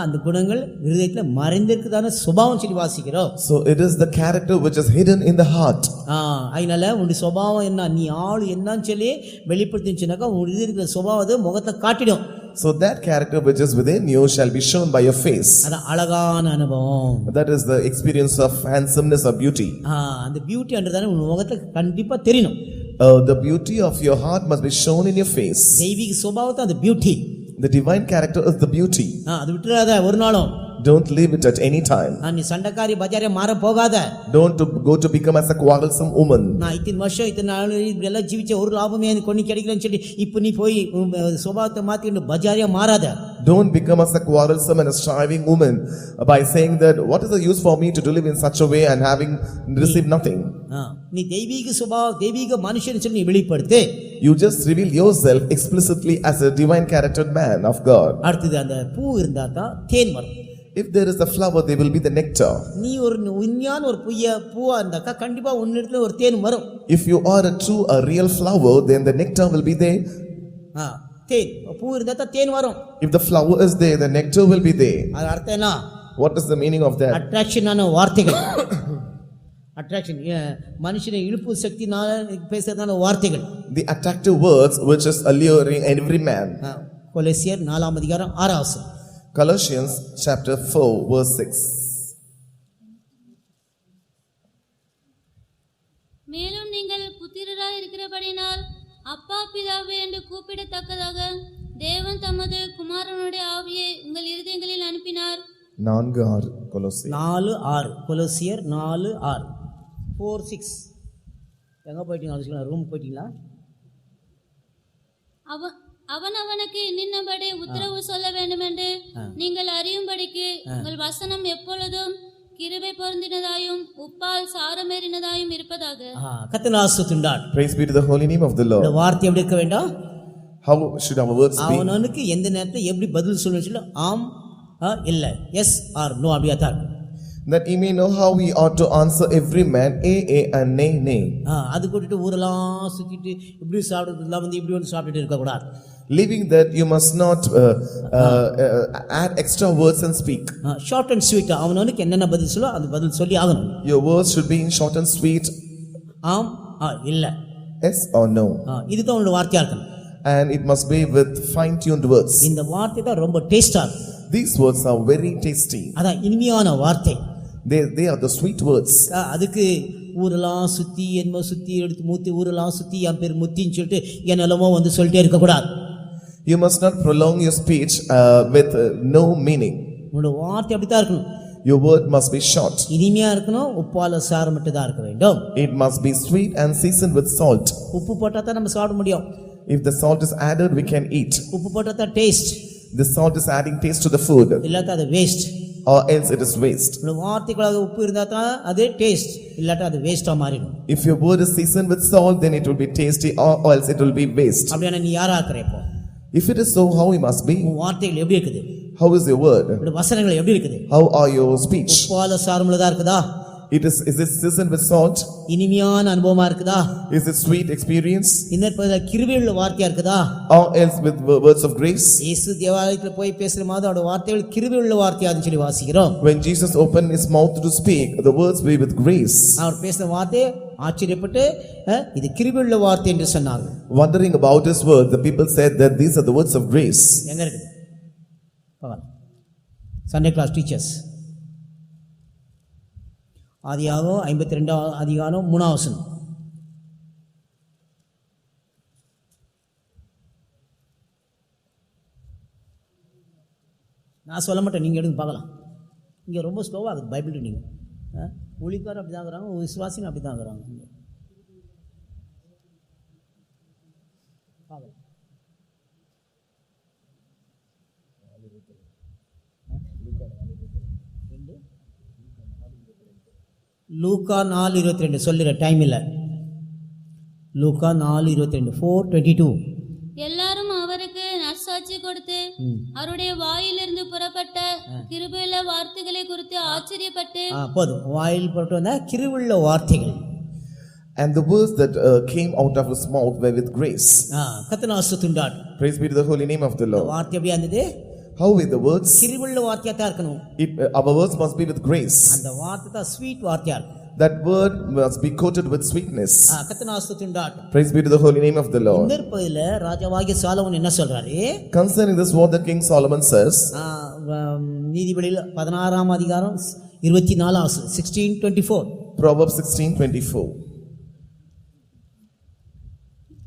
அந்த குணங்கள் இருதயத்துல மறைந்திருக்குதான சுபாவம் சொல்லி வாசிக்கிறோம். So it is the character which is hidden in the heart. அதனால உன்னுடைய சுபாவம் என்ன நீ ஆளு என்னன்னு சொல்லி வெளிப்படுத்திச்சுனாக்கா உன் இருதயத்துல சுபாவத்தை முகத்தை காட்டிடும். So that character which is within you shall be shown by your face. அது அழகான அனுபவம். That is the experience of handsomeness or beauty. அந்த பியூட்டி என்றதானே உன் முகத்துல கண்டிப்பா தெரியணும். The beauty of your heart must be shown in your face. தெய்வீக சுபாவத்தை அந்த beauty. The divine character is the beauty. அது விட்டுறாத ஒரு நாளும். Don't leave it at any time. நீ சண்டைக்காரி பஜாரே மாற போகாத. Don't go to become as a quarrelsome woman. நான் இத்தனை வருஷம் இத்தனை நாள் இப்படி எல்லாம் ஜீவிச்ச ஒரு லாபமே எனக்கு ஒண்ணு கிடைக்கலன்னு சொல்லி இப்போ நீ போய் சுபாவத்தை மாத்திட்டு பஜாரியா மாறாத. Don't become as a quarrelsome and a striving woman by saying that what is the use for me to live in such a way and having received nothing. நீ தெய்வீக சுபாவம் தெய்வீக மனுஷன் சொல்லி நீ வெளிப்படுத்து. You just reveal yourself explicitly as a divine charactered man of God. அடுத்து அந்த பூ இருந்தா தான் தேன் வரும். If there is a flower, there will be the nectar. நீ ஒரு உண்மையான ஒரு பூவா இருந்தாக்கா கண்டிப்பா உன்னிடத்துல ஒரு தேன் வரும். If you are a real flower, then the nectar will be there. தேன் பூ இருந்தா தான் தேன் வரும். If the flower is there, the nectar will be there. அது அர்த்தம் என்ன? What is the meaning of that? அட்ராக்ஷனான வார்த்தைகள். அட்ராக்ஷன் மனுஷனை இழுப்பு சக்தினால பேசுறதான வார்த்தைகள். The attractive words which is alluring every man. கொலோசியர் 4 அதிகாரம் 6 வசனம். Colossians chapter 4 verse 6. மேலும் நீங்கள் புத்திரராய் இருக்கிறபடினால் அப்பா பிதாவே என்று கூப்பிடத்தக்கதாக தேவன் தமது குமாரனுடைய ஆவியை உங்கள் இருதயங்களில் அனுப்பினார். 4:6 கொலோசியர் 4:6 கொலோசியர் 4:6 4:6 எங்க போயிட்டீங்க? ரூம் போயிட்டீங்களா? அவனவனுக்கு நின்னபடி உத்தரவு சொல்ல வேண்டும் என்று நீங்கள் அறியும்படிக்கு உங்கள் வசனம் எப்பொழுதும் கிருபை பொருந்தினதாயும் உப்பால் சாரமேறினதாயும் இருப்பதாக. கர்த்தர் ஆசீர்வதித்தார். Praise be to the holy name of the Lord. இந்த வார்த்தை எப்படி இருக்க வேண்டும்? How should our words be? அவனுக்கு எந்த நேரத்துல எப்படி பதில் சொல்லணும் சொல்ல ஆம் இல்ல எஸ் ஆர் நோ அப்படியே தான். That he may know how he ought to answer every man a and nay nay. அது கூட்டிட்டு ஊரெல்லாம் சுத்திட்டு இப்படி சாப்பிடுறதுலாம் வந்து இப்படி வந்து சாப்பிட்டுட்டு இருக்க கூடாது. Leaving that, you must not add extra words and speak. Short and sweet. அவனுக்கு என்னென்ன பதில் சொல்ல அது பதில் சொல்லி ஆகணும். Your words should be in short and sweet. ஆம் இல்ல Yes or no. இதுதான் உங்களோட வார்த்தையா இருக்கணும். And it must be with fine tuned words. இந்த வார்த்தை தான் ரொம்ப டேஸ்டா இருக்கும். These words are very tasty. அதான் இனிமையான வார்த்தை. They are the sweet words. அதுக்கு ஊரெல்லாம் சுத்தி என்னமோ சுத்தி எடுத்து மூத்தி ஊரெல்லாம் சுத்தி என் பேர் முத்தின்னு சொல்லிட்டு என்னெல்லாமோ வந்து சொல்லிட்டே இருக்க கூடாது. You must not prolong your speech with no meaning. உங்களோட வார்த்தை அப்படித்தான் இருக்கணும். Your word must be short. இனிமையா இருக்கணும். உப்பால சாரமிட்டதா இருக்க வேண்டும். It must be sweet and seasoned with salt. உப்பு போட்டா தான் நம்ம சாப்பிட முடியும். If the salt is added, we can eat. உப்பு போட்டா தான் taste. The salt is adding taste to the food. இல்லாட்டா அது waste. Or else it is waste. வார்த்தைக்குள்ள உப்பு இருந்தா தான் அது டேஸ்ட். இல்லாட்டா அது வேஸ்டா மாறிடும். If your word is seasoned with salt, then it will be tasty, or else it will be waste. அப்படினா நீ யாரா இருக்கற இப்போ? If it is so, how it must be? வார்த்தைகள் எப்படி இருக்குது? How is your word? வசனங்கள் எப்படி இருக்குது? How are your speech? உப்பால சாரமுள்ளதா இருக்குதா? Is it seasoned with salt? இனிமையான அனுபவமா இருக்குதா? Is it sweet experience? இன்னொரு கிருபையுள்ள வார்த்தையா இருக்குதா? Or else with words of grace? இயேசு தேவாலயத்துல போய் பேசுற மாதிரி அவருடைய வார்த்தைகள் கிருபையுள்ள வார்த்தையான்னு சொல்லி வாசிக்கிறோம். When Jesus opened his mouth to speak, the words were with grace. அவர் பேசின வார்த்தை ஆச்சரியப்பட்டு இது கிருபையுள்ள வார்த்தை என்று சொன்னாங்க. Wondering about his word, the people said that these are the words of grace. எங்க இருக்குது? பாருங்க. Sunday class teachers. ஆதியாகமம் 52 அதிகாரம் 3 வசனம். நான் சொல்ல மாட்டேன், நீங்க எடுத்து பார்க்கலாம். இங்க ரொம்ப ஸ்லோவா இருக்குது பைபிள் ரீடிங். ஊழியக்காரர் அப்படி தான் இருக்கிறாங்க, விசுவாசியும் அப்படி தான் இருக்கிறாங்க. லூக்கா 4:22 சொல்லிற டைம் இல்ல. லூக்கா 4:22 4:22. எல்லாரும் அவருக்கு நற்சாட்சி கொடுத்து அவருடைய வாயிலிருந்து புறப்பட்ட கிருபையுள்ள வார்த்தைகளை குறித்து ஆச்சரியப்பட்டு போதும். வாயில் புறப்பட்டு வந்த கிருபையுள்ள வார்த்தைகள். And the words that came out of his mouth were with grace. கர்த்தர் ஆசீர்வதித்தார். Praise be to the holy name of the Lord. வார்த்தை எப்படி இருந்தது? How with the words? கிருபையுள்ள வார்த்தையா தான் இருக்கணும். Our words must be with grace. அந்த வார்த்தை தான் ஸ்வீட் வார்த்தையா இருக்கும். That word must be coated with sweetness. கர்த்தர் ஆசீர்வதித்தார். Praise be to the holy name of the Lord. இந்த பகுதியில ராஜாவாகிய சாலமோன் என்ன சொல்றாரு? Concerning this, what the King Solomon says. நீதிபதிகள் 16 அதிகாரம் 24 16:24. Proverbs 16:24.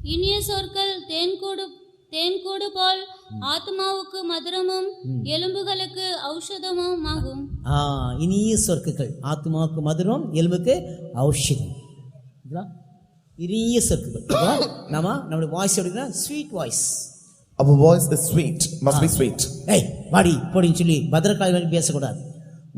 இனிய சொற்கள் தேன்கூடு போல் ஆத்மாவுக்கு மதுரமும் எலும்புகளுக்கு ஔஷதமும் ஆகும். இனிய சொற்கள் ஆத்மாவுக்கு மதுரம் எலும்புக்கு ஔஷதம். இனிய சொற்கள் நம்மளுடைய வாய்ஸ் எப்படின்னா sweet voice. Our voice is sweet, must be sweet. ஏய் வாடி போடின்னு சொல்லி பத்திரகாளி மாதிரி பேசக்கூடாது.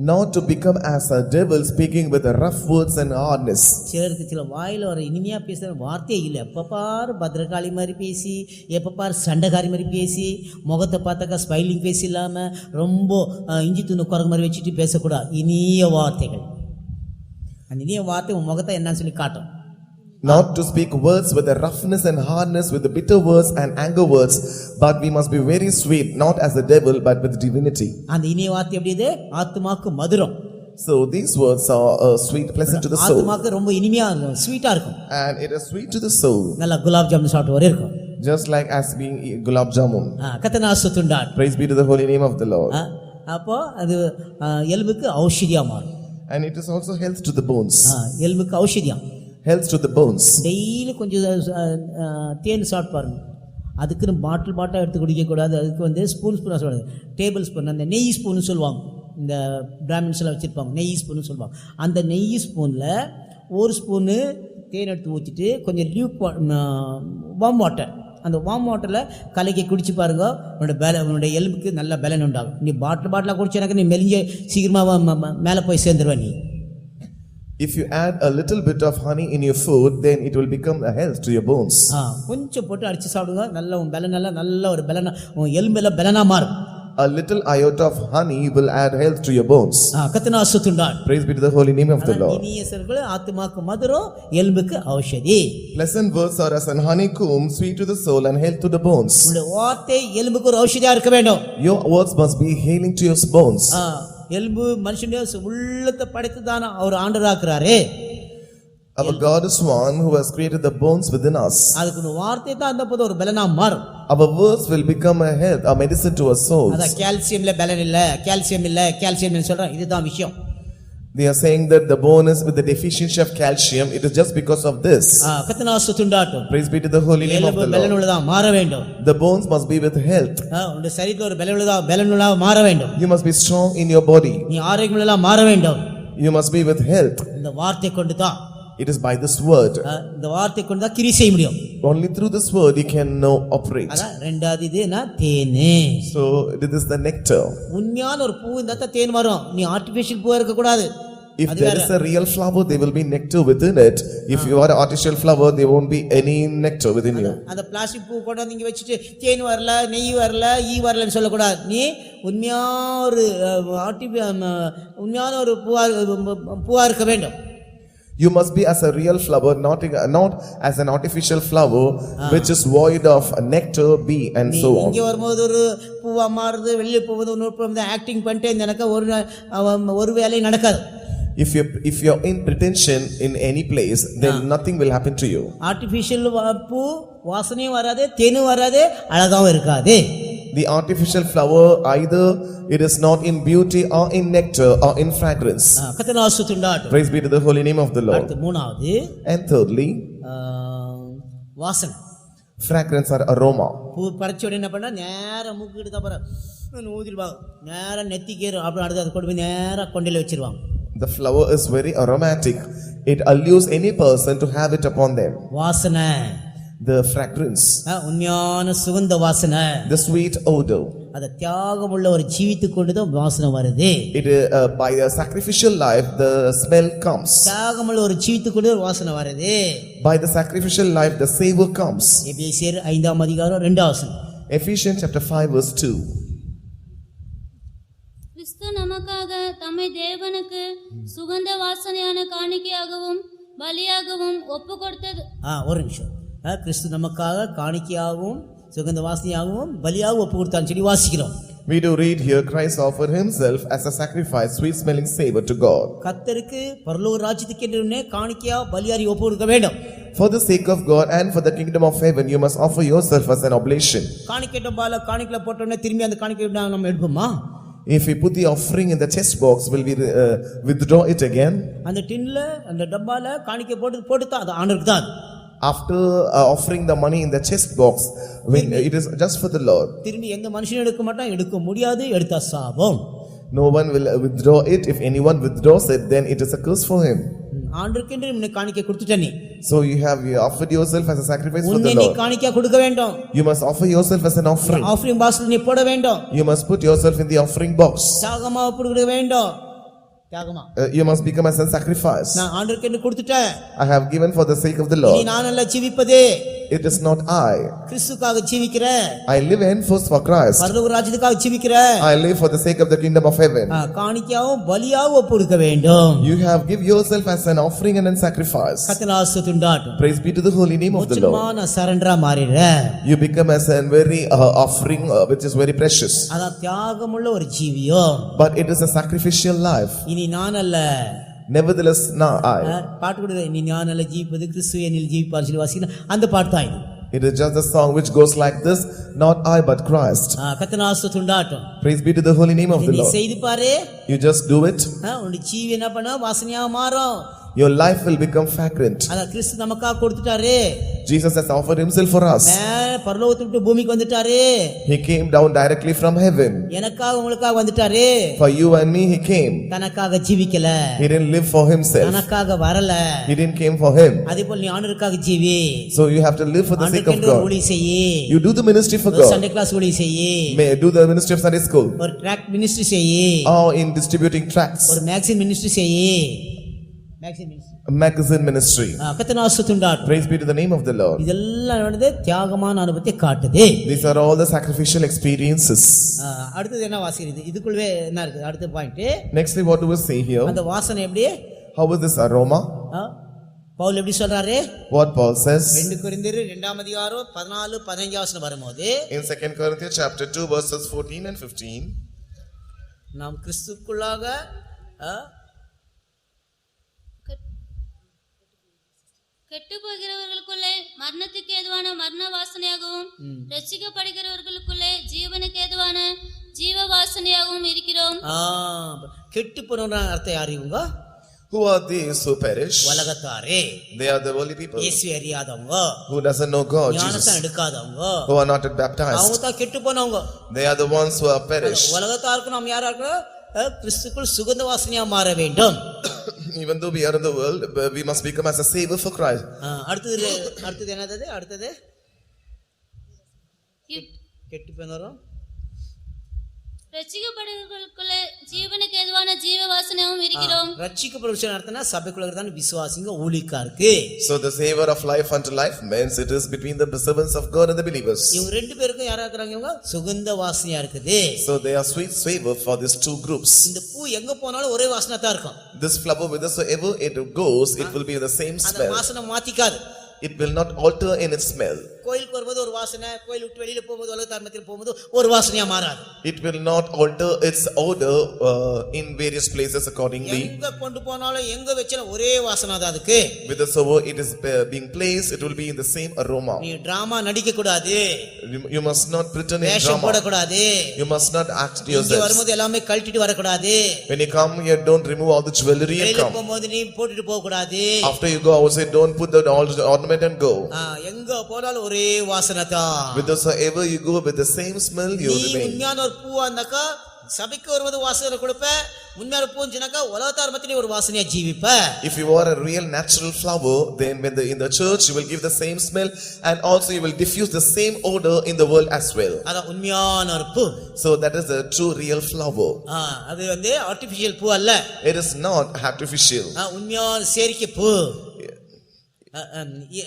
Not to become as a devil speaking with rough words and hardness. சிலருக்கு சில வாயில வர இனிமையா பேசுற வார்த்தையே இல்லை. எப்ப பாரு பத்திரகாளி மாதிரி பேசி, எப்ப பாரு சண்டைக்காரி மாதிரி பேசி, முகத்தை பார்த்தாக்கா ஸ்மைலிங் பேசி இல்லாம ரொம்ப இஞ்சி துணி குரங்கு மாதிரி வச்சுட்டு பேசக்கூடாது. இனிய வார்த்தைகள், அந்த இனிய வார்த்தை உன் முகத்தை என்னன்னு சொல்லி காட்டும். Not to speak words with the roughness and hardness, with the bitter words and anger words, but we must be very sweet, not as the devil, but with divinity. அந்த இனிய வார்த்தை எப்படி இது? ஆத்மாக்கு மதுரம். So these words are sweet, pleasant to the soul. ஆத்மாக்கு ரொம்ப இனிமையா இருக்கும், ஸ்வீட்டா இருக்கும். And it is sweet to the soul. நல்ல குலாப் ஜாமுன் சாப்பிட்டு வரை இருக்கும். Just like as being gulab jamun. கர்த்தர் ஆசீர்வதித்தார். Praise be to the holy name of the Lord. அப்போ அது எலும்புக்கு ஔஷதியா மாறும். And it is also health to the bones. எலும்புக்கு ஔஷதியம். Health to the bones. Daily கொஞ்சம் தேன் சாப்பிட்டு பாருங்க. அதுக்குன்னு பாட்டில் எடுத்து குடிக்கக்கூடாது. அதுக்கு ஸ்பூனாக சொல்லுவாங்க, டேபிள் ஸ்பூன், அந்த நெய் ஸ்பூன்னு சொல்லுவாங்க. இந்த பிராமின்ஸ் எல்லாம் வச்சுருப்பாங்க, நெய் ஸ்பூன்னு சொல்லுவாங்க. அந்த நெய் ஸ்பூனில் ஒரு ஸ்பூனு தேன் எடுத்து ஊற்றிட்டு கொஞ்சம் வார்ம் வாட்டர், அந்த வார்ம் வாட்டரில் கலக்கி குடிச்சு பாருங்க. உன்னோட எலும்புக்கு நல்ல பலன் உண்டாகும். நீ பாட்டிலாக குடிச்சானாக்க நீ மெலிஞ்ச சீக்கிரமாக மேலே போய் சேர்ந்துருவ. நீ if you add a little bit of honey in your food, then it will become a health to your bones. கொஞ்சம் போட்டு அடிச்சு சாப்பிடுங்க. நல்ல உன் பலன் நல்ல ஒரு பலனா, உன் எலும்பெல்லாம் பலனா மாறும். A little iota of honey will add health to your bones. கர்த்தர் ஆசீர்வதித்தார். Praise be to the holy name of the Lord. இனிய சொற்கள் ஆத்மாக்கு மதுரம், எலும்புக்கு Aushadhi. Pleasant words are as an honeycomb, sweet to the soul and health to the bones. உங்களுடைய வார்த்தை எலும்புக்கு ஒரு ஔஷதியா இருக்க வேண்டும். Your words must be healing to your bones. எலும்பு மனுஷனுடைய உள்ளத்தை படைத்துதான அவர் ஆண்டவராக்குறாரே. Our God is one who has created the bones within us. அதுக்கு வார்த்தை தான் அந்த போது ஒரு பலனா மாறும். Our words will become a health, a medicine to our souls. அத கால்சியம்ல பலன் இல்ல, கால்சியம் சொல்றேன். இதுதான் விஷயம். They are saying that the bone is with the deficiency of calcium. It is just because of this. கர்த்தர் ஆசீர்வதித்தார். Praise be to the holy name of the Lord. பலன் உள்ளதா மாற வேண்டும். The bones must be with health. உங்க சரீரத்துல ஒரு பலன் உள்ளதா மாற வேண்டும். You must be strong in your body. நீ ஆரோக்கியமுள்ளதா மாற வேண்டும். You must be with health. இந்த வார்த்தை கொண்டு தான், it is by this word. இந்த வார்த்தை கொண்டு தான் கிரியை செய்ய முடியும். Only through this word you can know operate. அதான் இரண்டாவது இதுனா தேனே. So it is the nectar. உண்மையான ஒரு பூ இருந்தா தான் தேன் வரும். நீ ஆர்ட்டிஃபிஷியல் பூவா இருக்க கூடாது. If there is a real flower, there will be nectar within it. If you are an artificial flower, there won't be any nectar within you. அந்த பிளாஸ்டிக் பூ கொண்டு வந்து இங்க வச்சிட்டு தேன் வரல, நெய் வரல, ஈ வரலன்னு சொல்லக்கூடாது. நீ உண்மையான ஒரு பூவா இருக்க வேண்டும். You must be as a real flower, not as an artificial flower which is void of nectar, bee and so on. இங்க வரும்போது ஒரு பூவா மாறுது, வெளியே போவது இன்னொரு ஆக்டிங் பண்ணிட்டே இருந்தேனாக்கா ஒரு வேலையும் நடக்காது. If you're in pretension in any place, then nothing will happen to you. Artificial பூ வாசனையும் வராது, தேனும் வராது, அழகாவும் இருக்காது. The artificial flower, either it is not in beauty or in nectar or in fragrance. கர்த்தர் ஆசீர்வதித்தார். Praise be to the holy name of the Lord. அடுத்து மூணாவது, And thirdly, வாசனை. fragrance or aroma. பூ பறிச்ச உடனே என்ன பண்ணா, நேரா மூக்கு எடுத்தா பாரு ஊதிடுவாங்க, நேரா நெத்திக்கேறும். அப்புறம் அடுத்து அதை கொண்டு போய் நேரா கொண்டையில வச்சிருவாங்க. The flower is very aromatic. It allures any person to have it upon them. வாசனை, The fragrance, உண்மையான சுகந்த வாசனை, the sweet odor. அத தியாகம் உள்ள ஒரு ஜீவித்து கொண்டு தான் வாசனை வருது. It by a sacrificial life the smell comes. தியாகம் உள்ள ஒரு ஜீவித்து கொண்டு ஒரு வாசனை வருது. By the sacrificial life the savor comes. எபேசியர் 5ஆம் அதிகாரம் 2ஆம் வசனம். Ephesians chapter 5 verse 2. கிறிஸ்து நமக்காக தம்மை தேவனுக்கு சுகந்த வாசனையான காணிக்கையாகவும் பலியாகவும் ஒப்பு கொடுத்தது. ஒரு நிமிஷம். கிறிஸ்து நமக்காக காணிக்கையாகவும் சுகந்த வாசனையாகவும் பலியாகவும் ஒப்பு கொடுத்தான்னு சொல்லி வாசிக்கிறோம். We do read here, Christ offered himself as a sacrifice, sweet smelling savor to God. கர்த்தருக்கு பரலோக ராஜ்யத்துக்கு என்று காணிக்கையா பலியாரி ஒப்பு கொடுக்க வேண்டும். For the sake of God and for the kingdom of heaven, you must offer yourself as an oblation. காணிக்கை டப்பால காணிக்கைல போட்டோம்னா திரும்பி அந்த காணிக்கை நம்ம எடுப்போமா? If we put the offering in the chest box, will we withdraw it again? அந்த டின்ல அந்த டப்பால காணிக்கை போட்டு தான் அது ஆண்டவருக்கு தான். After offering the money in the chest box, when it is just for the Lord. திரும்பி எந்த மனுஷனும் எடுக்க மாட்டான், எடுக்க முடியாது, எடுத்தா சாபம். No one will withdraw it. If anyone withdraws it, then it is a curse for him. ஆண்டவருக்கென்று நீ காணிக்கை கொடுத்துட்ட நீ. So you have offered yourself as a sacrifice for the உன்னை நீ Lord. காணிக்கை கொடுக்க வேண்டும். You must offer yourself as an offering. Offering பாக்ஸ்ல நீ போட வேண்டும். You must put yourself in the offering box. தியாகமா கொடுக்க வேண்டும். தியாகமா. You must become as a sacrifice. நான் ஆண்டவருக்கென்று கொடுத்துட்டேன். I have given for the sake of the நீ Lord. நான் அல்ல ஜீவிப்பதே. It is not I. கிறிஸ்துவுக்காக ஜீவிக்கிறேன். I live henceforth for Christ. பரலோக ராஜ்யத்துக்காக ஜீவிக்கிறேன். I live for the sake of the kingdom of heaven. காணிக்கையாவும் பலியாவும் ஒப்புடுக்க வேண்டும். You have give yourself as an offering and a sacrifice. கர்த்தர் ஆசீர்வதிண்டாட்டும். Praise be to the holy name of the Lord. முற்றிலுமான சரண்டரா மாறிற. You become as a very offering which is very precious. அதான் தியாகமுள்ள ஒரு ஜீவியம். But it is a sacrificial life. இனி நான் அல்ல. Nevertheless, now I. பாட்டு கூட நீ நான் அல்ல ஜீவிப்பது கிறிஸ்து என்னில் ஜீவிப்பார் சொல்லி வாசிக்கலாம். அந்த பாட்டு தான் இது. It is just a song which goes like this, not I but Christ. கர்த்தர் ஆசீர்வதிண்டாட்டும். Praise be to the holy name of the நீ Lord. செய்து பாரு. You just do it. உன் ஜீவி என்ன பண்ண வாசனையா மாறும். Your life will become fragrant. அத கிறிஸ்து நமக்காக கொடுத்துட்டாரே. Jesus has offered himself for us. பரலோகத்தை விட்டு பூமிக்கு வந்துட்டாரே. He came down directly from heaven. எனக்காக உங்களுக்காக வந்துட்டாரே. For you and me he came. தனக்காக ஜீவிக்கல. He didn't live for himself. தனக்காக வரல. He didn't came for him. அதேபோல நீ ஆண்டவருக்காக ஜீவி. So you have to live for the sake of God. ஊழியம் செய். You do the ministry for God. Sunday class ஊழியம் செய். May do the ministry of Sunday school. ஒரு ட்ராக்ட் மினிஸ்ட்ரி செய். Or in distributing tracts. ஒரு magazine ministry செய். Magazine ministry. A magazine ministry. கர்த்தர் ஆசீர்வதிண்டாட்டும். Praise be to the name of the Lord. இதெல்லாம் வந்து தியாகமான அனுபவத்தை காட்டுது. These are all the sacrificial experiences. அடுத்து என்ன வாசிக்கிறது? இதுக்குள்ளே என்ன இருக்கு? அடுத்த point. Nextly, what do we see here? அந்த வாசனை எப்படி? How is this aroma? Pavul எப்படி சொல்றாரு? What Paul says 2 கொரிந்தியர் 2ஆம் அதிகாரம் 14-15 வசனம் வரும்போது, in 2 Corinthians chapter 2 verses 14 and 15, நாம் கிறிஸ்துக்குள்ளாக கெட்டு போகிறவர்களுக்குள்ளே மரணத்துக்கு ஏதுவான மரண வாசனையாகவும் ரட்சிக்கப்படுகிறவர்களுக்குள்ளே ஜீவனுக்கு ஏதுவான ஜீவ வாசனையாகவும் இருக்கிறோம். கெட்டு போனவங்க அர்த்தம் யாரு? இவங்க who are these who perish? உலகத்தாரே. They are the worldly people இயேசுவை அறியாதவங்க, who doesn't know God, Jesus, ஞானஸ்நானம் எடுக்காதவங்க, who are not baptized. அவங்க தான் கெட்டு போனவங்க. They are the ones who are perished. உலகத்தாருக்கு நாம் யாரா இருக்கணும்? கிறிஸ்துக்குள் சுகந்த வாசனையா மாற வேண்டும். Even though we are in the world, we must become as a savor for Christ. அடுத்தது என்னது? அடுத்தது கெட்டு போனவரும் ரட்சிக்கப்படுகிறவர்களுக்குள்ளே ஜீவனுக்கு ஏதுவான ஜீவ வாசனையாகவும் இருக்கிறோம். ரட்சிக்கப்படுகிற அர்த்தம்னா சபைக்குள்ள தான் விசுவாசிங்க ஊழியக்காருக்கு. So the savor of life unto life means it is between the servants of God and the believers. இவங்க ரெண்டு பேருக்கும் யாரா இருக்காங்க? இவங்க சுகந்த வாசனையா இருக்குது. So they are sweet savor for these two groups. இந்த பூ எங்க போனாலும் ஒரே வாசனை தான் இருக்கும். This flower whithersoever it goes, it will be the same அந்த smell. வாசனை மாத்திக்காது. It will not alter in its smell. கோயிலுக்கு வரும்போது ஒரு வாசனை, கோயில் விட்டு வெளியில போகும்போது உலகத்தார்மத்தில் போகும்போது ஒரு வாசனையா மாறாது. It will not alter its odor in various places accordingly. எங்க கொண்டு போனாலும் எங்க வெச்சாலும் ஒரே வாசனை தான் அதுக்கு. Whithersoever it is being placed, it will be in the same aroma. நீ டிராமா நடிக்க கூடாது. You must not pretend in வேஷம் போட drama. கூடாது. You must not act இங்க yourself. வரும்போது எல்லாமே கழட்டிட்டு வர கூடாது. When you come here, don't remove all the jewelry and வெளியில come. போகும்போது நீ போட்டுட்டு போக கூடாது. After you go outside, don't put the ornament and go. எங்க போனாலும் ஒரே வாசனை தான். Whithersoever you go with the same smell, you நீ remain. உண்மையான ஒரு பூவா இருந்தாக்கா சபைக்கு வருவது வாசனை கொடுப்ப. உண்மையான பூஞ்சினாக்கா உலகத்தார் மத்தியிலே ஒரு வாசனையா ஜீவிப்ப. If you are a real natural flower, then when in the church you will give the same smell, and also you will diffuse the same odor in the world as well. அதான் உண்மையான ஒரு பூ. So that is the true real flower. அது வந்து artificial பூ அல்ல. It is not artificial. உண்மையான செயற்கை பூ.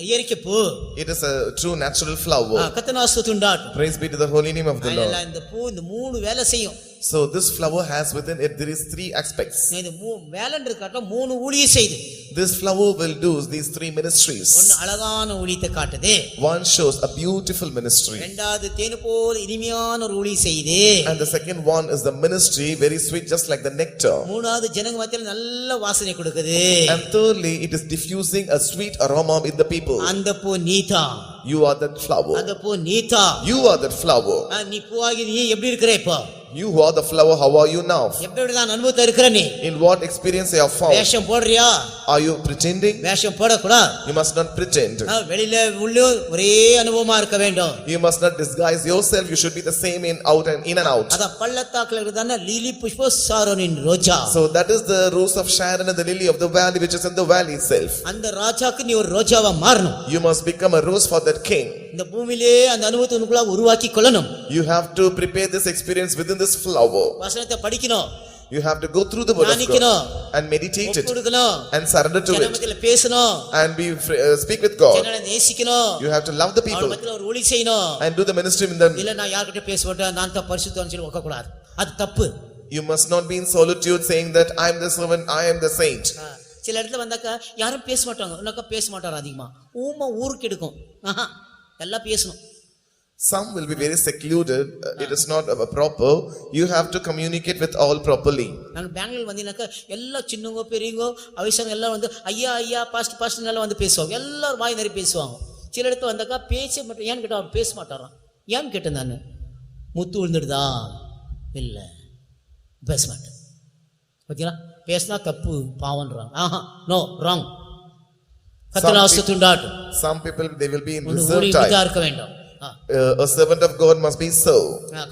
இயற்கை பூ. It is a true natural flower. கர்த்தர் ஆசீர்வதிண்டாட்டும். Praise be to the holy name of the Lord. இந்த பூ இந்த மூணு வேலை செய்யும். So this flower has within it there is three aspects. இது வேலைன்றது காட்டும் மூணு ஊழியம் செய்து. This flower will do these three ministries. ஒன்னு அழகான ஊழியத்தை காட்டுது. One shows a beautiful ministry. இரண்டாவது தேன் போல் இனிமையான ஒரு ஊழியம் செய்து. And the second one is the ministry very sweet just like the nectar. மூணாவது ஜனங்க மத்தியில நல்ல வாசனை கொடுக்குது. And thirdly it is diffusing a sweet aroma in the people. அந்த பூ நீதா. You are that flower. அந்த பூ நீதா. You are that flower. நீ பூவாகி நீ எப்படி இருக்கற இப்போ? You who are the flower, how are you now? எப்படிதான் அனுபவத்துல இருக்கிற நீ? In what experience you have found? வேஷம் போடுறியா? Are you pretending? வேஷம் போடக்கூடாது. You must not pretend. வெளியில உள்ளே ஒரே அனுபவமா இருக்க வேண்டும். You must not disguise yourself. You should be the same in out and in and out. அத பள்ளத்தாக்குல இருக்குதான லீலி புஷ்ப சாரோனின் ரோஜா. So that is the rose of Sharon and the lily of the valley which is in the valley itself. அந்த ராஜாக்கு நீ ஒரு ரோஜாவா மாறணும். You must become a rose for that king. இந்த பூமியிலே அந்த அனுபவத்தை உனக்குள்ள உருவாக்கி கொள்ளணும். You have to prepare this experience within this flower. வசனத்தை படிக்கணும். You have to go through the word of God and meditate it and surrender to it ஜனமத்தில பேசணும் and speak with God. ஜனங்களை நேசிக்கணும். You have to love the people அவங்களுக்கு ஒரு ஊழியம் செய்யணும். and do the ministry in them. இல்ல நான் யார்கிட்ட பேச மாட்டேன் நான் தான் பரிசுத்தம்னு சொல்லி ஒக்க கூடாது. அது தப்பு. You must not be in solitude saying that I am the servant, I am the saint. சில இடத்துல வந்தாக்கா யாரும் பேச மாட்டாங்க. உனக்கா பேச மாட்டாரு அதிகமா. ஊருக்கு எடுக்கும். எல்லாம் பேசணும். Some will be very secluded. It is not proper. You have to communicate with all properly. நான் பெங்களூர் வந்தீனாக்கா எல்லா சின்னவங்க பெரியவங்க வயசானவங்க எல்லாம் வந்து ஐயா ஐயா பாஸ்ட் பாஸ்ட் எல்லாம் வந்து பேசுவாங்க. எல்லாரும் வாய் நிறைய பேசுவாங்க. சில இடத்துல வந்தாக்கா பேச மாட்டேன். ஏன்னு கேட்டா அவர் பேச மாட்டாராம். ஏன்னு கேட்டேன் நான் முத்து விழுந்துடுதா இல்ல பேச மாட்டேன். ஓகேங்களா? பேசினா தப்பு பாவன்றாங்க. No wrong. கத்தனாஸ்துண்டாட்டு. Some people they will be in reserve time. இருக்க வேண்டும். A servant of God must be so.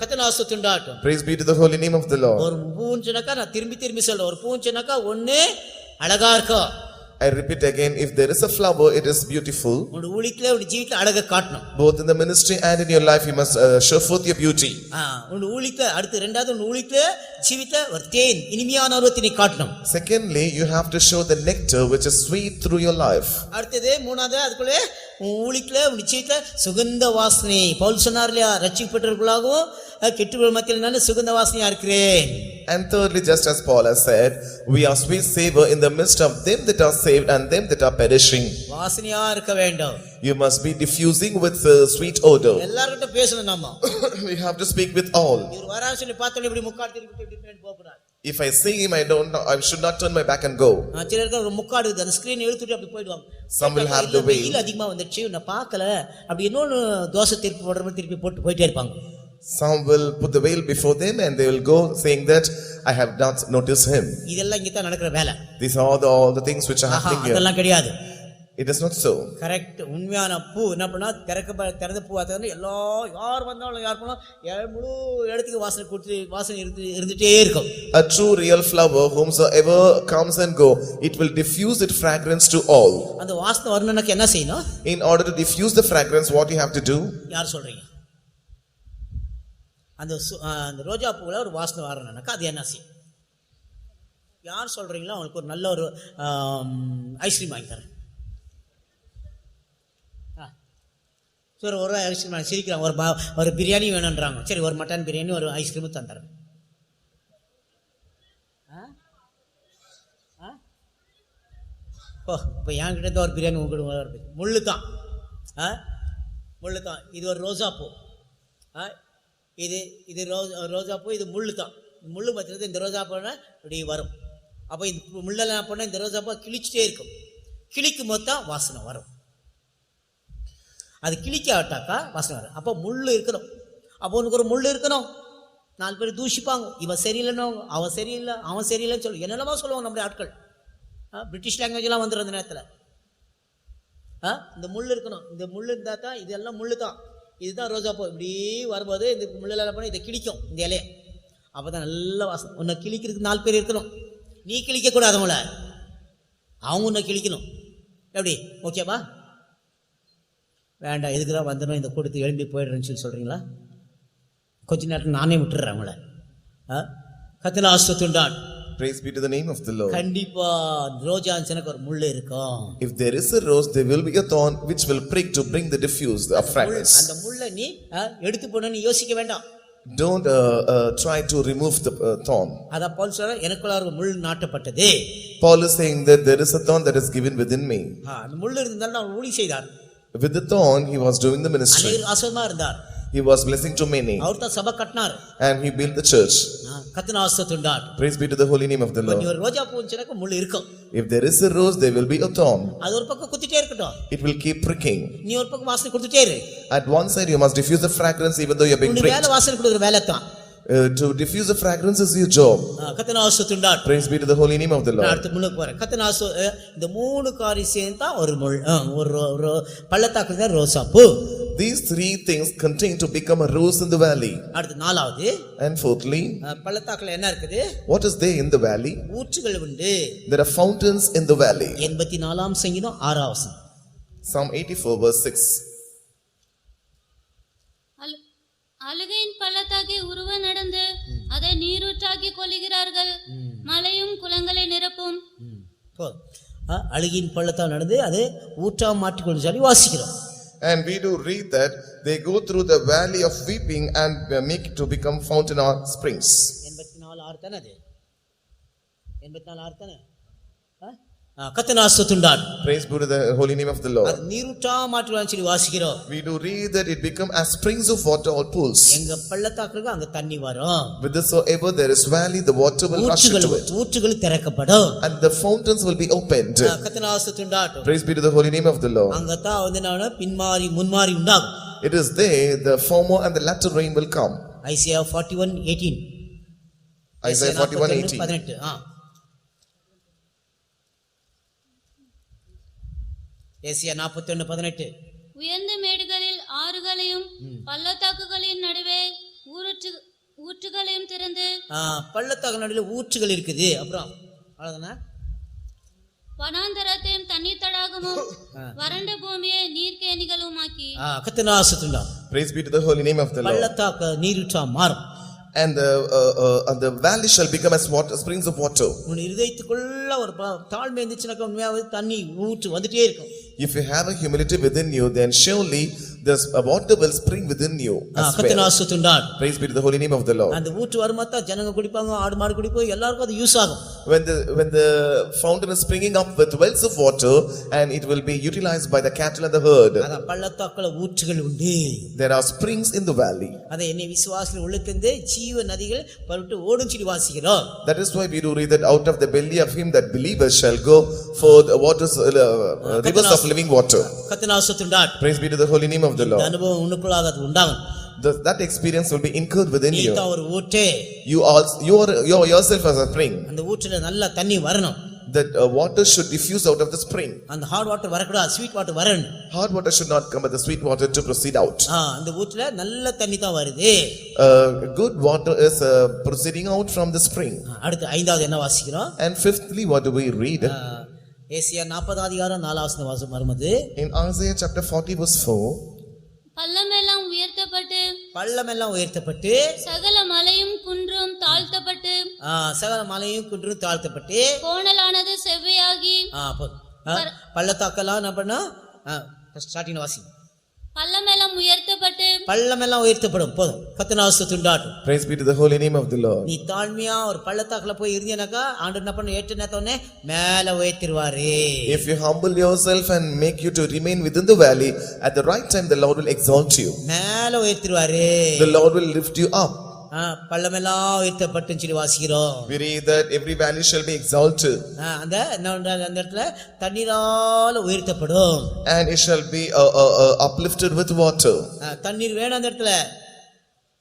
கத்தனாஸ்துண்டாட்டு. Praise be to the holy name of the Lord. ஒரு பூஞ்சனக்கா நான் திரும்பி சொல்றேன். ஒரு பூஞ்சனக்கா ஒண்ணு அழகா இருக்கும். I repeat again, if there is a flower, it is beautiful. உன் ஊழியத்துல உன் ஜீவிதத்துல அழகை காட்டணும். Both in the ministry and in your life, you must show forth your beauty. உன் ஊழியத்துல அடுத்து இரண்டாவது உன் ஊழியத்துல ஜீவிதத்துல ஒரு தேன் இனிமையான அனுபவத்தை நீ காட்டணும். Secondly, you have to show the nectar which is sweet through your life. அடுத்தது மூணாவது அதுக்குள்ளே உன் ஊழியத்துல உன் ஜீவிதத்துல சுகந்த வாசனை. பவுல் சொன்னார் இல்லையா, ரட்சிக்கப்பட்டவர்களாகவும் கெட்டவர்கள் மத்தியில் நான் சுகந்த வாசனையா இருக்கிறேன். And thirdly, just as Paul has said, we are sweet savor in the midst of them that are saved and them that are perishing. வாசனையா இருக்க வேண்டும். You must be diffusing with sweet odor. எல்லார்கிட்ட பேசணும் நாம. We have to speak with all. இவர் வரான்னு சொல்லி பார்த்தோம் இப்படி முக்காடு திருப்பி இப்படி போகக்கூடாது. If I see him, I should not turn my back and go. சிலருக்கு ஒரு முக்காடு அந்த ஸ்கிரீன் எடுத்துட்டு அப்படி போயிடுவாங்க. Some will have the veil. அதிகமா வந்துச்சு நான் பார்க்கல அப்படி இன்னொன்னு தோசை திருப்பி போடுற மாதிரி திருப்பி போட்டு போயிட்டே இருப்பாங்க. Some will put the veil before them and they will go saying that I have not noticed him. இதெல்லாம் இங்க தான் நடக்கிற வேலை. These are all the things which are happening here. அதெல்லாம் கிடையாது. It is not so. Correct. உண்மையான பூ என்ன பண்ணா திறந்த பூ ஆத்தா எல்லா யார் வந்தாலும் யார் போனா முழு இடத்துக்கு வாசனை கொடுத்து வாசனை இருந்துட்டே இருக்கும். A true real flower whomsoever comes and go, it will diffuse its fragrance to all. அந்த வாசனை வரணும்னா என்ன செய்யணும்? In order to diffuse the fragrance, what you have to do? யார் சொல்றீங்க? அந்த ரோஜா பூவில் ஒரு வாசனை வரணும்னாக்கா அது என்ன செய்யும்? யார் சொல்றீங்களோ அவங்களுக்கு ஒரு நல்ல ஒரு ஐஸ்கிரீம் வாங்கி தரேன். சரி ஒரு ஐஸ்கிரீம் சிரிக்கிறாங்க. ஒரு பிரியாணி வேணுன்றாங்க. சரி ஒரு மட்டன் பிரியாணி ஒரு ஐஸ்கிரீமும் தந்துடுறேன். இப்போ என்கிட்ட தான் ஒரு பிரியாணி உங்களுக்கு முள்ளு தான். இது ஒரு ரோஜா பூ. இது ரோஜா பூ, இது முள்ளு தான். முள்ளு பார்த்துறது இந்த ரோஜா பூனா இப்படி வரும். அப்போ இந்த முள்ளெல்லாம் போனால் இந்த ரோஜா பூ கிழிச்சிட்டே இருக்கும். கிழிக்கும் போது தான் வாசனை வரும். அது கிழிக்காட்டாக்கா வாசனை வரும். அப்போ முள் இருக்கணும். அப்போ உனக்கு ஒரு முள் இருக்கணும். 4 பேர் தூஷிப்பாங்க. இவன் சரியில்லைன்னு அவன் சரியில்லை அவன் சரியில்லைன்னு சொல்லு என்னென்னமா சொல்லுவாங்க நம்முடைய ஆட்கள். பிரிட்டிஷ் லாங்குவேஜ்லாம் வந்துடும் அந்த நேரத்தில். இந்த முள் இருக்கணும். இந்த முள் இருந்தால் தான் இதெல்லாம் முள் தான். இதுதான் ரோஜா பூ. இப்படி வரும்போது இந்த முள்ளெல்லாம் பண்ணி இதை கிழிக்கும் இந்த இலையை. அப்போ தான் நல்ல வாசனை. உன்னை கிழிக்கிறதுக்கு 4 பேர் இருக்கணும். நீ கிழிக்கக்கூடாது. அவங்கள அவங்க உன்னை கிழிக்கணும். எப்படி? ஓகேவா? வேண்டாம் எதுக்கு தான் வந்துடும் இந்த கூட்டத்துக்கு எழும்பி போயிடுறேன்னு சொல்லி சொல்கிறீங்களா? கொஞ்ச நேரத்தில் நானே விட்டுறேன் அவங்கள. கத்தனாஸ்துண்டான். Praise be to the name of the Lord. கண்டிப்பா ரோஜா எனக்கு ஒரு முள் இருக்கும். If there is a rose, there will be a thorn which will prick to bring the diffuse, the fragrance. அந்த முள்ளை நீ எடுத்து போடணும்னு யோசிக்க வேண்டாம். Don't try to remove the thorn. அத பவுல் சொல்ற எனக்குள்ள ஒரு முள் நாட்டப்பட்டது. Paul is saying that there is a thorn that is given within me. அந்த முள் இருந்தாலும் அவர் ஊழியம் செய்தார். With the thorn he was doing the ministry. அநேகர் ஆசீர்வாதமா இருந்தார். He was blessing to many. அவர் தான் சபை கட்டினார். And he built the church. கத்தனாஸ்துண்டான். Praise be to the holy name of the Lord. ஒரு ரோஜா பூவுக்கு முள் இருக்கும். If there is a rose, there will be a thorn. அது ஒரு பக்கம் குத்திட்டே இருக்கட்டும். It will keep pricking. நீ ஒரு பக்கம் வாசனை கொடுத்துட்டே இரு. At one side you must diffuse the fragrance even though you are being pricked. வேலை வாசனை கொடுக்கிற வேலை தான். To diffuse the fragrance is your job. கர்த்தர் ஆசீர்வதித்தார். Praise be to the holy name of the Lord. அடுத்து முன்னுக்கு போறேன். கர்த்தர் இந்த 3 காரியம் சேர்ந்தா ஒரு பள்ளத்தாக்கு தான் ரோசாப்பூ. These three things contain to become a rose in the valley. அடுத்து நாலாவது, And fourthly, பள்ளத்தாக்குல என்ன இருக்குது? what is there in the valley? ஊற்றுகள் உண்டு. There are fountains in the valley. 84ஆம் சங்கீதம் 6ஆம் வசனம். Psalm 84 verse 6. அழுகையின் பள்ளத்தாக்கை உருவ நடந்து அதை நீரூற்றாக்கி கொள்ளுகிறார்கள். மலையும் குளங்களை நிரப்பும். அழுகின் பள்ளத்தாக்கு நடந்து அதை ஊற்றா மாற்றிக்கொண்டு சொல்லி வாசிக்கிறோம். And we do read that they go through the valley of weeping and make it to become fountain or springs. 84:6 தானே அது? 84:6 தானே? கர்த்தர் ஆசீர்வதித்தார். Praise be to the holy name of the Lord. அது நீரூற்றா மாற்றிக்கொண்டு சொல்லி வாசிக்கிறோம். We do read that it become as springs of water or pools. எங்க பள்ளத்தாக்குக்கு அங்க தண்ணி வரும். Whithersoever there is valley, the water will rush into it. ஊற்றுகள் திறக்கப்படும். And the fountains will be opened. கர்த்தர் ஆசீர்வதித்தார். Praise be to the holy name of the Lord. அங்க தான் வந்து நான் பின்மாறி முன்மாறி உண்டாகும். It is there the former and the latter rain will come. Isaiah 41:18. Isaiah 41:18. 18. Asia 41:18. உயர்ந்த மேடுகளில் ஆறுகளையும் பள்ளத்தாக்குகளின் நடுவே ஊற்றுகளையும் திறந்து. பள்ளத்தாக்கு நடுவில் ஊற்றுகள் இருக்குது. அப்புறம் அவ்வளவுதானா? வனாந்தரத்தையும் தண்ணீர் தடாகமும் வறண்ட பூமியை நீர்க்கேணிகளுமாக்கி. கர்த்தர் ஆசீர்வதித்தார். Praise be to the holy name of the Lord. பள்ளத்தாக்கு நீரூற்றா மாறும். And the valley shall become as water, springs of water. உன் இதயத்துக்குள்ள ஒரு தாழ்மை இருந்துச்சுனாக்க உண்மையாவே தண்ணி ஊற்று வந்துட்டே இருக்கும். If you have a humility within you, then surely this water will spring within you as கர்த்தர் well. ஆசீர்வதித்தார். Praise be to the holy name of the Lord. அந்த ஊற்று வருமாத்தா ஜனங்க குடிப்பாங்க, ஆடு மாடு குடிப்போம், எல்லாருக்கும் அது யூஸ் ஆகும். When the fountain is springing up with wells of water, and it will be utilized by the cattle and the herd. அத பள்ளத்தாக்குல ஊற்றுகள் உண்டு. There are springs in the valley. அத என்னை விசுவாசிகள் உள்ளத்திலிருந்து ஜீவ நதிகள் பரவிட்டு ஓடும் சொல்லி வாசிக்கிறோம். That is why we do read that out of the belly of him that believers shall go for the waters, rivers of living water. கர்த்தர் ஆசீர்வதித்தார். Praise be to the holy name of the Lord. அனுபவம் உனக்குள்ளாக அது உண்டாகும். That experience will be incurred within you. நீ தான் ஒரு ஊற்றே. You are yourself as a spring. அந்த ஊற்றுல நல்ல தண்ணி வரணும். That water should diffuse out of the spring. அந்த ஹார்ட் வாட்டர் வரக்கூடாது, ஸ்வீட் வாட்டர் வரணும். Hard water should not come, but the sweet water to proceed out. அந்த ஊற்றுல நல்ல தண்ணி தான் வருது. Good water is proceeding out from the spring. அடுத்து ஐந்தாவது என்ன வாசிக்கிறோம்? And fifthly, what do we read? Asia 40:4 வாசம் வருது. In Isaiah chapter 40 verse 4. பள்ளமெல்லாம் உயர்த்தப்பட்டு சகல மலையும் குன்றும் தாழ்த்தப்பட்டு கோணலானது செவ்வையாகி. பள்ளத்தாக்கெல்லாம் என்ன பண்ணா ஸ்டார்டிங் வாசி. பள்ளமெல்லாம் உயர்த்தப்படும். போதும். கர்த்தர் ஆசீர்வதித்தார். Praise be to the holy name of the Lord. நீ தாழ்மையா ஒரு பள்ளத்தாக்குல போய் இருந்தீனாக்கா ஆண்டவர் என்ன பண்ண ஏற்ற நேத்தோனே மேல உயர்த்திடுவாரு. If you humble yourself and make you to remain within the valley, at the right time the Lord will exalt you. மேல உயர்த்திடுவாரு. The Lord will lift you up. பள்ளமெல்லாம் உயர்த்தப்பட்டு சொல்லி வாசிக்கிறோம். We read that every valley shall be exalted. அந்த இடத்துல தண்ணீரால உயர்த்தப்படும். And it shall be uplifted with water. தண்ணீர் வேணும் அந்த இடத்துல,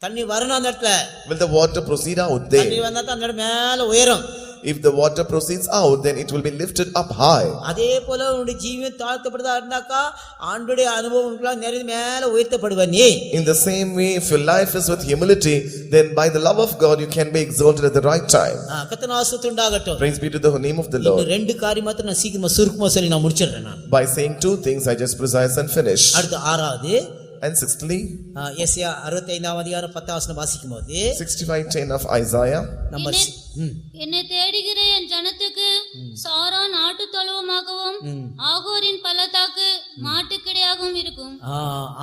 தண்ணீர் வரணும் அந்த இடத்துல. Will the water proceed out there? தண்ணீர் வந்தா தான் அந்த இடம் மேல உயரும். If the water proceeds out, then it will be lifted up high. அதே போல உன்னுடைய ஜீவன் தாழ்த்தப்படுதா இருந்தாக்கா ஆண்டவருடைய அனுபவங்களுக்குள்ள நிறைய மேல உயர்த்தப்படுவ நீ. In the same way, if your life is with humility, then by the love of God you can be exalted at the right time. கர்த்தர் ஆசீர்வாதம் உண்டாகட்டும். Praise be to the name of the Lord. இந்த ரெண்டு காரியம் மட்டும் நான் சீக்கிரமா சுருக்கமா சொல்லி நான் முடிச்சிடுறேன் நான். By saying two things, I just precise and finish. அடுத்து ஆறாவது. And sixthly, ஏசாயா 65:10 வாசிக்கும்போது 65:10 of Isaiah. நம்பர் என்னை தேடுகிற என் ஜனத்துக்கு சாரான் ஆட்டு தொழுவமாகவும் ஆகோரின் பள்ளத்தாக்கு மாட்டுக்கிடையாகவும் இருக்கும்.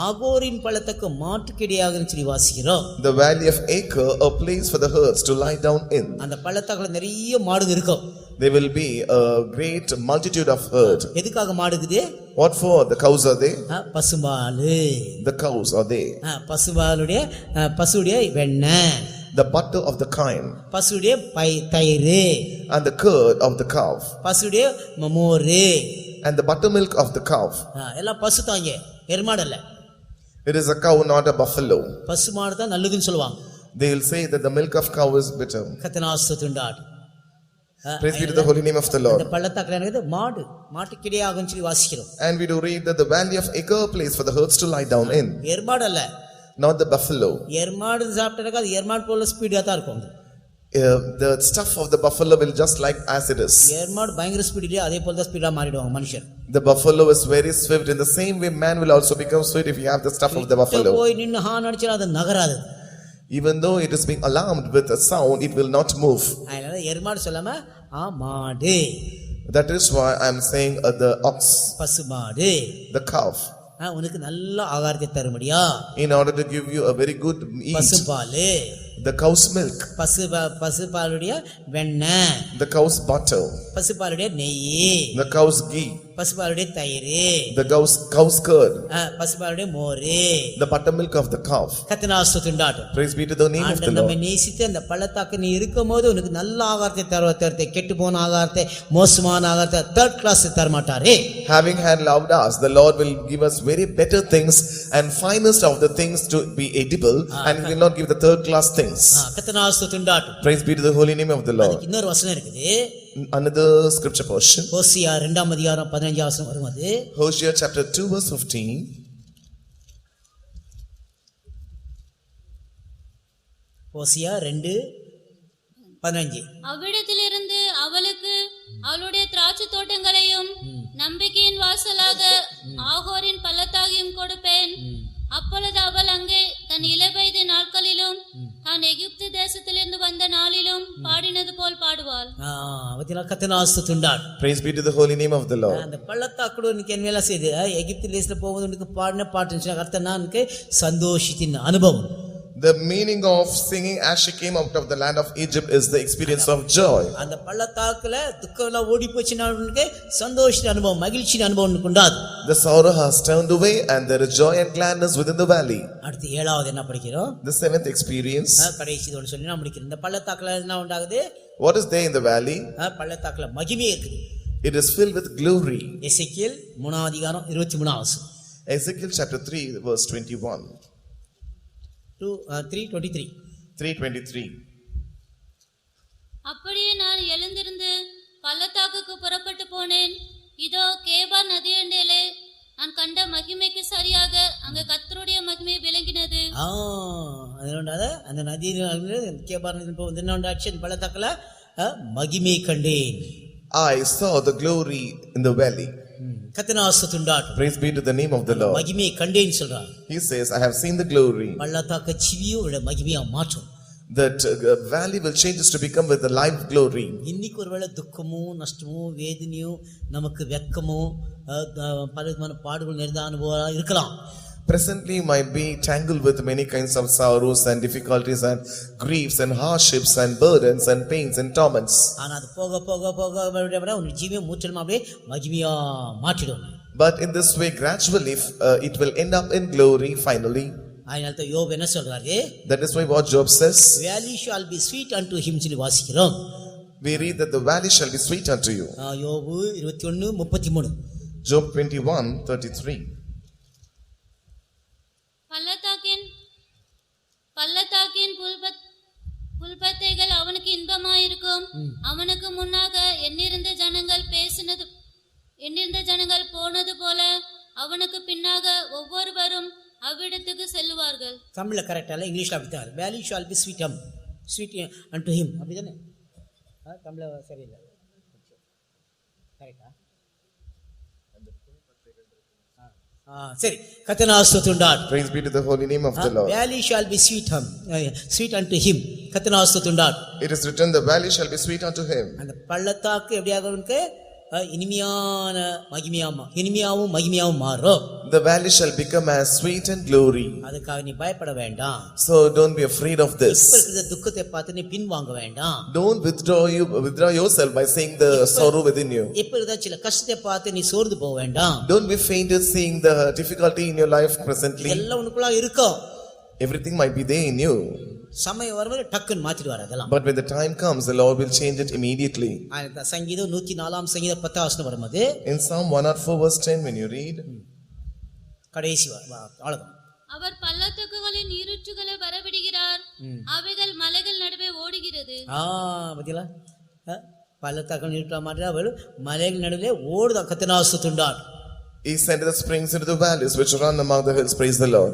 ஆகோரின் பள்ளத்தாக்கு மாட்டுக்கிடையாக சொல்லி வாசிக்கிறோம். The valley of Achor, a place for the herds to lie down in. அந்த பள்ளத்தாக்குல நிறைய மாடுங்க இருக்கும். There will be a great multitude of herds. எதுக்காக மாடுக்குது? What for? The cows are there? பசும்பாலு. The cows are there. பசுடைய வெண்ணெய். The butter of the kine. பசுடைய தயிர். And the curd of the calf. பசுடைய மோரு. And the buttermilk of the calf. எல்லாம் பசு தாங்க, எருமாடு இல்ல. It is a cow, not a buffalo. பசுமாடு தான் நல்லதுன்னு சொல்லுவாங்க. They will say that the milk of cow is bitter. கத்தனாஸ்துண்டாடு. Praise be to the holy name of the Lord. இந்த பள்ளத்தாக்குல இருக்குது மாட்டுக்கிடையாகும்னு சொல்லி வாசிக்கிறோம். And we do read that the valley of Achor place for the herds to lie down in. எர்மாடு அல்ல, Not the buffalo. எர்மாடு சாப்பிட்டா அது எர்மாடு போல speedo தான் இருக்கும். The stuff of the buffalo will just like as it is. எர்மாடு பயங்கர ஸ்பீடிலே அதே போல தான் ஸ்பீடா மாறிடுவாங்க மனுஷன். The buffalo is very swift. In the same way man will also become swift if you have the stuff of the buffalo. போய் நின்னு horn அடிச்சா அது நகராது. Even though it is being alarmed with a sound, it will not move. அதனால எர்மாடு சொல்லாம மாடு. That is why I am saying the ox, பசுமாடு, the calf, உனக்கு நல்ல ஆகாரத்தை தரும்படியா, in order to give you a very good meat, பசுபாலு, the cow's milk, பசுபாலுடைய வெண்ணெய், the cow's butter, பசுபாலுடைய நெய், the cow's ghee, பசுபாலுடைய தயிர், the cow's curd, பசுபாலுடைய மோரு, the buttermilk of the calf. கர்த்தனாஸ்துண்டாட்டும். Praise be to the name of the நம்ம Lord. நேசித்து அந்த பள்ளத்தாக்கு நீ இருக்கும்போது உனக்கு நல்ல ஆகாரத்தை தருவார். கெட்டு போன ஆகாரத்தை, மோசமான ஆகாரத்தை, தேர்ட் கிளாஸ் தர மாட்டாரே. Having had loved us, the Lord will give us very better things and finest of the things to be edible, and He will not give the third class things. கர்த்தனாஸ்துண்டாட்டும். Praise be to the holy name of the Lord. இன்னொரு வசனம் இருக்குது. Another scripture portion. Hosea 2 அதிகாரம் 15 வசனம் வரும். அது Hosea chapter 2 verse 15. Hosea 2:15. அவ்விடத்திலிருந்து அவளுக்கு அவளுடைய திராட்சை தோட்டங்களையும் நம்பிக்கையின் வாசலாக ஆகோரின் பள்ளத்தாகையும் கொடுப்பேன். அப்பொழுது அவள் அங்கே தன் இளவயது நாட்களிலும் தான் எகிப்து தேசத்திலிருந்து வந்த நாளிலும் பாடினது போல் பாடுவாள். கர்த்தனாஸ்துண்டாட். Praise be to the holy name of the Lord. அந்த பள்ளத்தாக்குல உனக்கு என்ன வேலை செய்து எகிப்து தேசத்துல போகும்போது உனக்கு பாடின பாட்டு கர்த்தனா உனக்கு சந்தோஷத்தின் அனுபவம். The meaning of singing as she came out of the land of Egypt is the experience of joy. அந்த பள்ளத்தாக்குல துக்கம் எல்லாம் ஓடி போச்சுனா உனக்கு சந்தோஷத்தின் அனுபவம், மகிழ்ச்சியின் அனுபவம் உனக்கு உண்டாது. The sorrow has turned away and there is joy and gladness within the valley. அடுத்து 7வது என்ன படிக்கிறோம்? The seventh experience. கடைசிதோட சொல்லி நான் முடிக்கிறேன். இந்த பள்ளத்தாக்குல என்ன உண்டாகுது? What is there in the valley? பள்ளத்தாக்குல மகிமை இருக்குது. It is filled with glory. எசேக்கியேல் 3 அதிகாரம் 23 வசனம். Ezekiel chapter 3 verse 21. 3:23. 3:23. அப்படியே நான் எழுந்திருந்து பள்ளத்தாக்குக்கு புறப்பட்டு போனேன். இதோ கேபார் நதியண்டையிலே நான் கண்ட மகிமைக்கு சரியாக அங்க கர்த்தருடைய மகிமை விளங்கினது. அதனால அந்த நதியில் கேபார் நதி என்ன உண்டாச்சு? பள்ளத்தாக்குல மகிமை கண்டேன். I saw the glory in the valley. கர்த்தனாஸ்துண்டாட். Praise be to the name of the Lord. மகிமை கண்டேன்னு சொல்றார். He says, I have seen the glory. பள்ளத்தாக்கு சிவியோட மகிமையா மாற்றும். That valley will change us to become with the life glory. இன்னைக்கு ஒருவேளை துக்கமோ நஷ்டமோ வேதனையோ நமக்கு வெக்கமோ பலவிதமான பாடுகள் நிறைந்த அனுபவம் இருக்கலாம். Presently you might be tangled with many kinds of sorrows and difficulties and griefs and hardships and burdens and pains and torments. ஆனா அது போக போக போக உன் ஜீவியம் முற்றிலுமா அப்படியே மகிமையா மாற்றிடும். But in this way gradually it will end up in glory finally. அதனால தான் யோபு என்ன சொல்றாரு? That is why what Job says. Valley shall be sweet unto him சொல்லி வாசிக்கிறோம். We read that the valley shall be sweet unto you. யோபு 21:33. Job 21:33. பள்ளத்தாக்கின் புல்பத்தைகள் அவனுக்கு இன்பமாயிருக்கும். அவனுக்கு முன்னாக எண்ணிருந்த ஜனங்கள் போனது போல அவனுக்கு பின்னாக ஒவ்வொருவரும் அவ்விடத்துக்கு செல்லுவார்கள். தமிழ்ல கரெக்டா இல்ல, இங்கிலீஷ்ல அப்படிதான். Valley shall be sweet unto him அப்படிதானே? தமிழ்ல சரியில்லை. கரெக்டா? சரி. கர்த்தனாஸ்துண்டாட். Praise be to the holy name of the Lord. Valley shall be sweet unto him. கர்த்தனாஸ்துண்டாட். It is written the valley shall be sweet unto him. அந்த பள்ளத்தாக்கு எப்படியாக இருக்கு? இனிமையான இனிமையாவும் மகிமையாவும் மாறும். The valley shall become as sweet and glory. அதுக்காக நீ பயப்பட வேண்டாம். So don't be afraid of this. இந்த துக்கத்தை பார்த்து நீ பின்வாங்க வேண்டாம். Don't withdraw yourself by seeing the sorrow within you. இப்ப சில கஷ்டத்தை பார்த்து நீ சோர்ந்து போக வேண்டாம். Don't be fainted seeing the difficulty in your life presently. எல்லாம் உனக்குள்ள இருக்கும். Everything might be there in you. சமயம் வரும்போது டக்குன்னு மாத்திடுவார் அதெல்லாம். But when the time comes, the Lord will change it immediately. சங்கீதம் 104 சங்கீதம் 10 வசனம் வரும்போது In Psalm 104 verse 10 when you read, கடைசி அவ்வளவுதான். அவர் பள்ளத்தாக்குகளின் நீரூற்றுகளை வரவிடுகிறார். அவைகள் மலைகள் நடுவே ஓடுகிறது. பத்தியா பள்ளத்தாக்கள் நீட்ட மாட்டா அவள் மலைகள் நடுவே ஓடுதா கத்தனாசுத்துண்டார். He sent the springs into the valleys which run among the hills. Praise the Lord.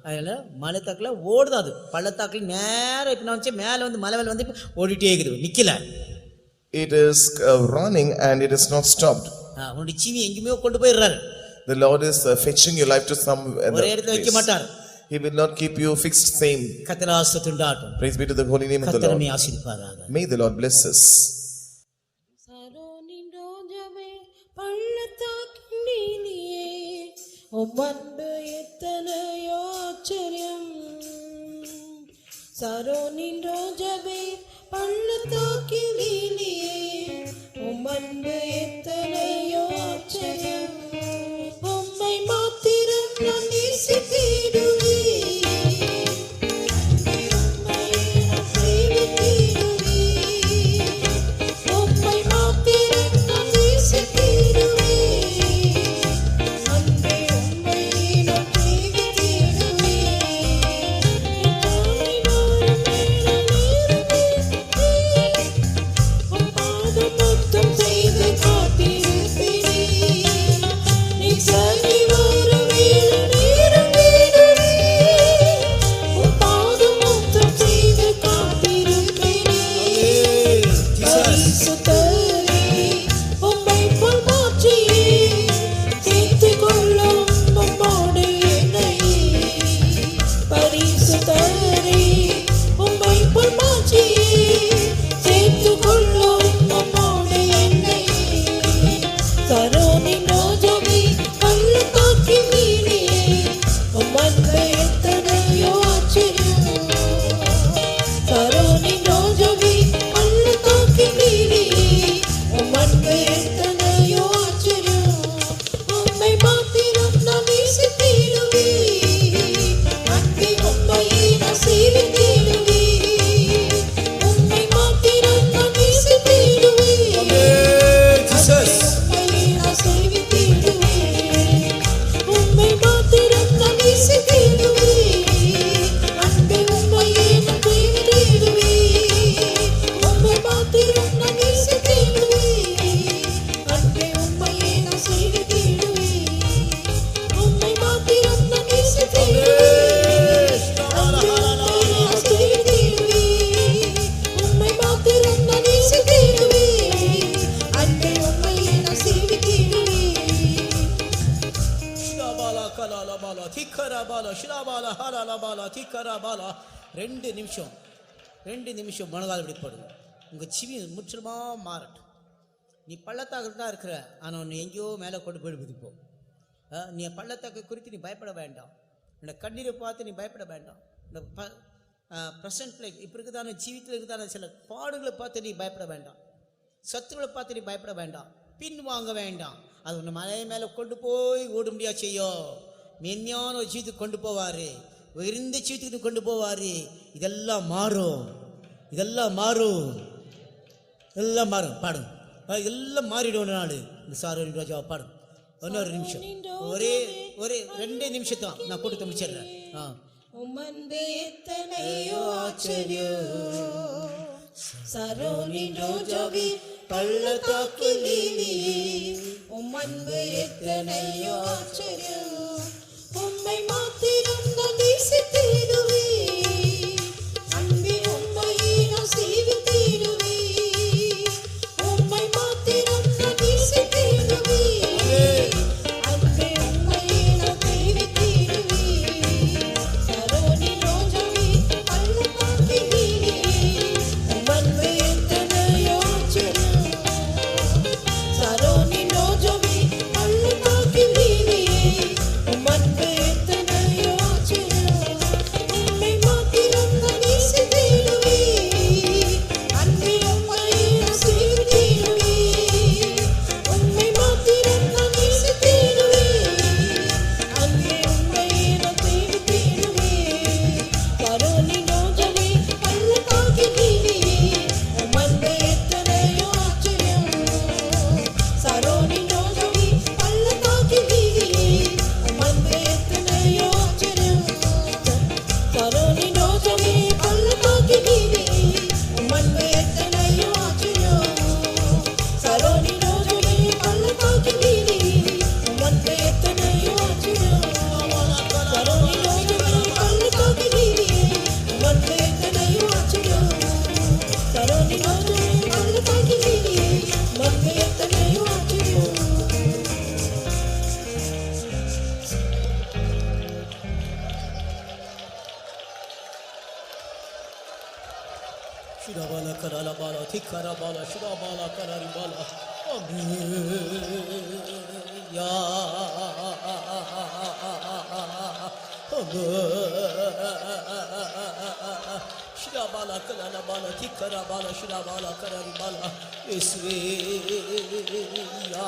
அதனால மலைத்தாக்குல ஓடுதா. அது பள்ளத்தாக்குல நேரம் இப்ப நான் வச்சு மேல வந்து மலை மேல வந்து ஓடிட்டே இருக்குது, நிக்கல. It is running and it is not stopped. உன்னுடைய ஜீவி எங்கேயுமே கொண்டு போயிடுறாரு. The Lord is fetching your life to some ஒரே இடத்துல வைக்க மாட்டார். He will not keep you fixed same. கத்தனாசுத்துண்டார். Praise be to the holy name of the Lord. கர்த்தர் ஆசீர்வதிப்பாராக. May the Lord bless us. உம்மன்பு எத்தனையோ ஆச்சரியம். சரோனின் ரோஜாவே பள்ளத்தாக்கின் லீலியே, உம்மன்பு எத்தனையோ ஆச்சரியம். உம்மை மாத்திரம் நான் நேசித்திடுவேன். ரெண்டு நிமிஷம் மனதால் விடுபடும். உங்கள் ஜீவி முற்றிலுமாக மாறட்டும். நீ பள்ளத்தாக்கு தான் இருக்கிற, ஆனால் நீ எங்கேயோ மேலே கொண்டு போய் விதிப்போம். நீ பள்ளத்தாக்கு குறித்து நீ பயப்பட வேண்டாம். இந்த கண்ணீரை பார்த்து நீ பயப்பட வேண்டாம். இந்த ப்ரெசன்ட் லைஃப் இப்போ இருக்குதான ஜீவித்தில் இருக்குதான சில பாடுகளை பார்த்து நீ பயப்பட வேண்டாம். சத்துருகளை பார்த்து நீ பயப்பட வேண்டாம். பின் வாங்க வேண்டாம். அது உன்னை மலை மேலே கொண்டு போய் ஓட முடியா செய்யும். மென்மையான ஒரு ஜீவித்துக்கு கொண்டு போவார், உயர்ந்த ஜீவித்துக்கு கொண்டு போவார். இதெல்லாம் மாறும், இதெல்லாம் மாறும், எல்லாம் மாறும். பாடும், எல்லாம் மாறிடும். நாடு இந்த சாரோனி ரோஜாவை பாடும். இன்னொரு நிமிஷம், ஒரே 2 நிமிஷத்தான் நான் கொடுத்து முடிச்சிடுறேன். உம்மன்பு எத்தனையோ ஆச்சரியம். சரோனி ரோஜாவே பள்ளத்தாக்கின் லீலியே, உம்மன்பு எத்தனையோ ஆச்சரியம். உம்மை மாத்திரம் நான் நேசித்திடுவேன். அன்பே உம்மையே நான் சேவித்திடுவேன். உம்மை மாத்திரம் நான் நேசித்திடுவேன். அன்பே உம்மையே நான் சேவித்திடுவேன். சரோனி ரோஜாவே பள்ளத்தாக்கின் லீலியே, உம்மன்பு எத்தனையோ ஆச்சரியம். சரோனி ரோஜாவே பள்ளத்தாக்கின் லீலியே, உம்மன்பு எத்தனையோ Shirabala karala bala thikara bala shirabala karari bala. Amen. Ya. Shirabala karala bala thikara bala shirabala karari bala. Yeswe. Ya.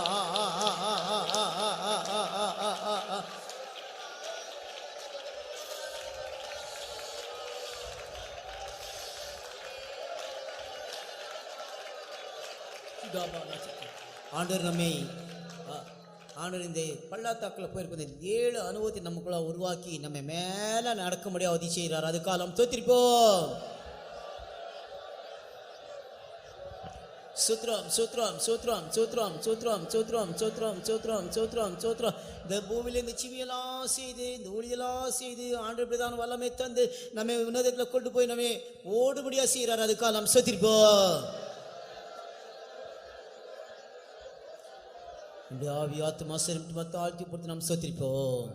ஆண்டவர் நம்மை ஆண்டவர் இந்த பள்ளத்தாக்கில் போயிருப்பது 7 அனுபவத்தை நமக்குள்ள உருவாக்கி நம்ம மேலே நடக்க முடியாது உதவி செய்கிறார். அது காலம் தோத்திருப்போம். சூத்ரம் சூத்ரம் சூத்ரம் சூத்ரம் சூத்ரம் சூத்ரம் சூத்ரம் சூத்ரம் சூத்ரம் சூத்ரம். இந்த பூமியில இந்த சிவியெல்லாம் செய்து இந்த ஊழியெல்லாம் செய்து ஆண்டவர் பிரதான வல்லமை தந்து நம்ம உன்னதத்தில் கொண்டு போய் நம்ம ஓடுபடியா செய்கிறார். அது காலம் சோத்திருப்போம். இந்த ஆவி ஆத்மா சரீரம் தாழ்த்தி பொறுத்து நாம் சோத்திருப்போம்.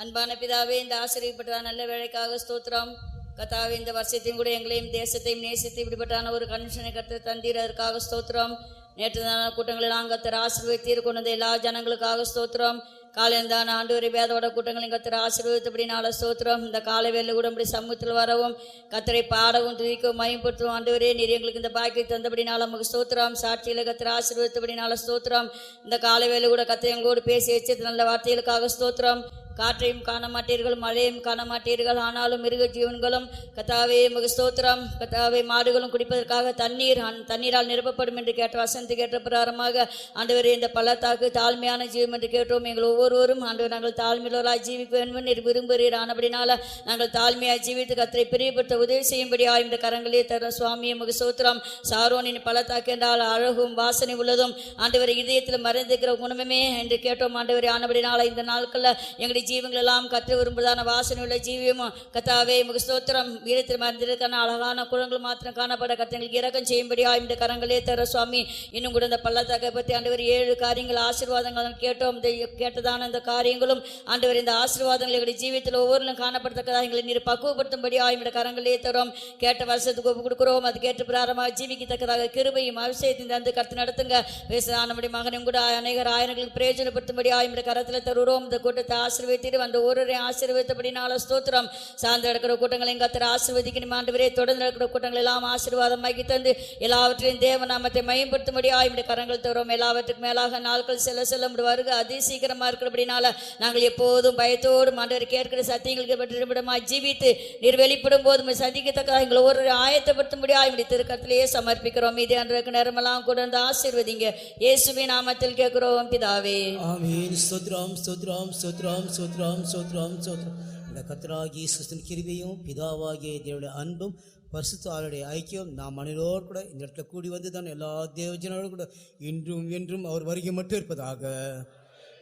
அன்பான பிதாவே, இந்த ஆசிரியப்பட்ட நல்ல வேலைக்காக ஸ்தோத்திரம். கர்த்தாவே, இந்த வருஷத்தையும் கூட எங்களையும் தேசத்தையும் நேசித்து இப்படிப்பட்டான ஒரு கன்வென்ஷனை கருத்து தந்தீர், அதற்காக ஸ்தோத்திரம். நேற்று தான கூட்டங்களெல்லாம் கர்த்தர் ஆசீர்வதித்தீர், கொண்டு வந்த எல்லா ஜனங்களுக்காக ஸ்தோத்திரம். காலையில்தான ஆண்டவரை வேதோட கூட்டங்களையும் கர்த்தர் ஆசீர்வதித்தபடினால ஸ்தோத்திரம். இந்த காலை வேலை கூட இப்படி சமூகத்தில் வரவும் கர்த்தரை பாடவும் துதிக்கவும் மயம்படுத்தும் ஆண்டவரே, நீர் எங்களுக்கு இந்த பாக்கியை தந்தபடினால நமக்கு ஸ்தோத்திரம். சாட்சியில் கர்த்தர் ஆசீர்வதித்தபடினால ஸ்தோத்திரம். இந்த காலை வேலை கூட கர்த்தர் எங்களோடு பேசி எச்சரித்த நல்ல வார்த்தைகளுக்காக ஸ்தோத்திரம். காற்றையும் காண மாட்டீர்கள், மழையும் காண மாட்டீர்கள், ஆனாலும் மிருக ஜீவன்களும் கர்த்தாவே உமக்கு ஸ்தோத்திரம். கர்த்தாவே, மாடுகளும் குடிப்பதற்காக தண்ணீரால் நிரப்பப்படும் என்று கேட்ட வசனத்தை கேட்ட பிரகாரமாக ஆண்டவரே, இந்த பள்ளத்தாக்கு தாழ்மையான ஜீவம் என்று கேட்டோம். எங்கள் ஒவ்வொருவரும் ஆண்டவர் நாங்கள் தாழ்மையுள்ளவராய் ஜீவிக்க வேண்டும் என்று விரும்புகிறீர். ஆனபடினால நாங்கள் தாழ்மையாய் ஜீவித்து கர்த்தரை பிரியப்படுத்த உதவி செய்யும்படியாக இந்த கரங்களே தர சுவாமி உமக்கு ஸ்தோத்திரம். சாரோனின் பள்ளத்தாக்கு என்றால் அழகும் வாசனை உள்ளதும் ஆண்டவரை இதயத்தில் மறைந்திருக்கிற குணமே என்று கேட்டோம். ஆண்டவரே, ஆனபடினால இந்த நாட்களில் எங்களுடைய ஜீவங்கள் எல்லாம் கற்று விரும்புவதான வாசனை உள்ள ஜீவியமும் கர்த்தாவே உமக்கு ஸ்தோத்திரம். வீரத்தில் மறைந்திருக்கான அழகான குணங்கள் மாத்திரம் காணப்பட கர்த்தங்களுக்கு இரக்கம் செய்யும்படியா இந்த கரங்களே தர சுவாமி. இன்னும் கூட இந்த பள்ளத்தாக்கை பற்றி ஆண்டவர் 7 காரியங்கள் ஆசீர்வாதங்கள் கேட்டோம். இந்த கேட்டதான இந்த காரியங்களும் ஆண்டவர் இந்த ஆசீர்வாதங்கள் எங்களுடைய ஜீவியத்தில் ஒவ்வொருவரும் காணப்படத்தக்கதாக எங்களை நீர் பக்குவப்படுத்தும்படியா இந்த கரங்களே தரும். கேட்ட வருஷத்துக்கு ஒப்பு கொடுக்கிறோம். அது கேட்டு பிராரமாக ஜீவிக்கத்தக்கதாக கிருபையும் அபிஷேகத்தையும் தந்து கருத்து நடத்துங்க. பேசுகிற நம்முடைய மகனும் கூட அநேகர் ஆயிரங்களுக்கு பிரயோஜனப்படுத்தும்படியா இந்த கரத்தில் தருகிறோம். இந்த கூட்டத்தை ஆசீர்வதித்து வந்த ஒருவரையும் ஆசீர்வதித்தபடினால ஸ்தோத்திரம். சார்ந்து நடக்கிற கூட்டங்களையும் கர்த்தர் ஆசீர்வதிக்கணும். ஆண்டவரே, தொடர்ந்து நடக்கிற கூட்டங்கள் எல்லாம் ஆசீர்வாதமாக்கி தந்து எல்லாவற்றையும் தேவநாமத்தை மயம்படுத்தும்படியா இந்த கரங்கள் தரும். எல்லாவற்றுக்கும் மேலாக நாட்கள் செல்ல செல்ல வருக அதிசீக்கிரமா இருக்கிறபடினால நாங்கள் எப்போதும் பயத்தோடும் ஆண்டவர் கேட்கிற சத்தியங்களுக்கு பற்றிடமாக ஜீவித்து நீர் வெளிப்படும் போது சந்திக்கத்தக்க எங்களை ஒரு ஆயத்தப்படுத்தும்படியா இப்படி திருக்கத்திலேயே சமர்ப்பிக்கிறோம். இது அன்றைக்கு நேரமெல்லாம் கூட வந்து ஆசீர்வதிங்க. இயேசுவின் நாமத்தில் கேட்கிறோம் பிதாவே, ஆமென். ஸ்தோத்திரம் ஸ்தோத்திரம் ஸ்தோத்திரம் ஸ்தோத்திரம் ஸ்தோத்திரம் ஸ்தோத்திரம். இந்த கர்த்தராகிய இயேசுவின் கிருபையும் பிதாவாகிய தேவனுடைய அன்பும் பரிசுத்த ஆளுடைய ஐக்கியம் நாம் மனிதரோடு கூட இந்த இடத்துல கூடி வந்து தான் எல்லா தேவஜனோடு கூட இன்றும் என்றும் அவர் வருகை மட்டும் இருப்பதாக.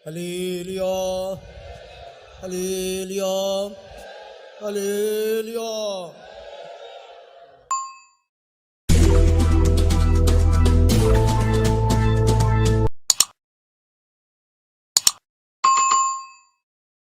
அல்லேலூயா அல்லேலூயா அல்லேலூயா.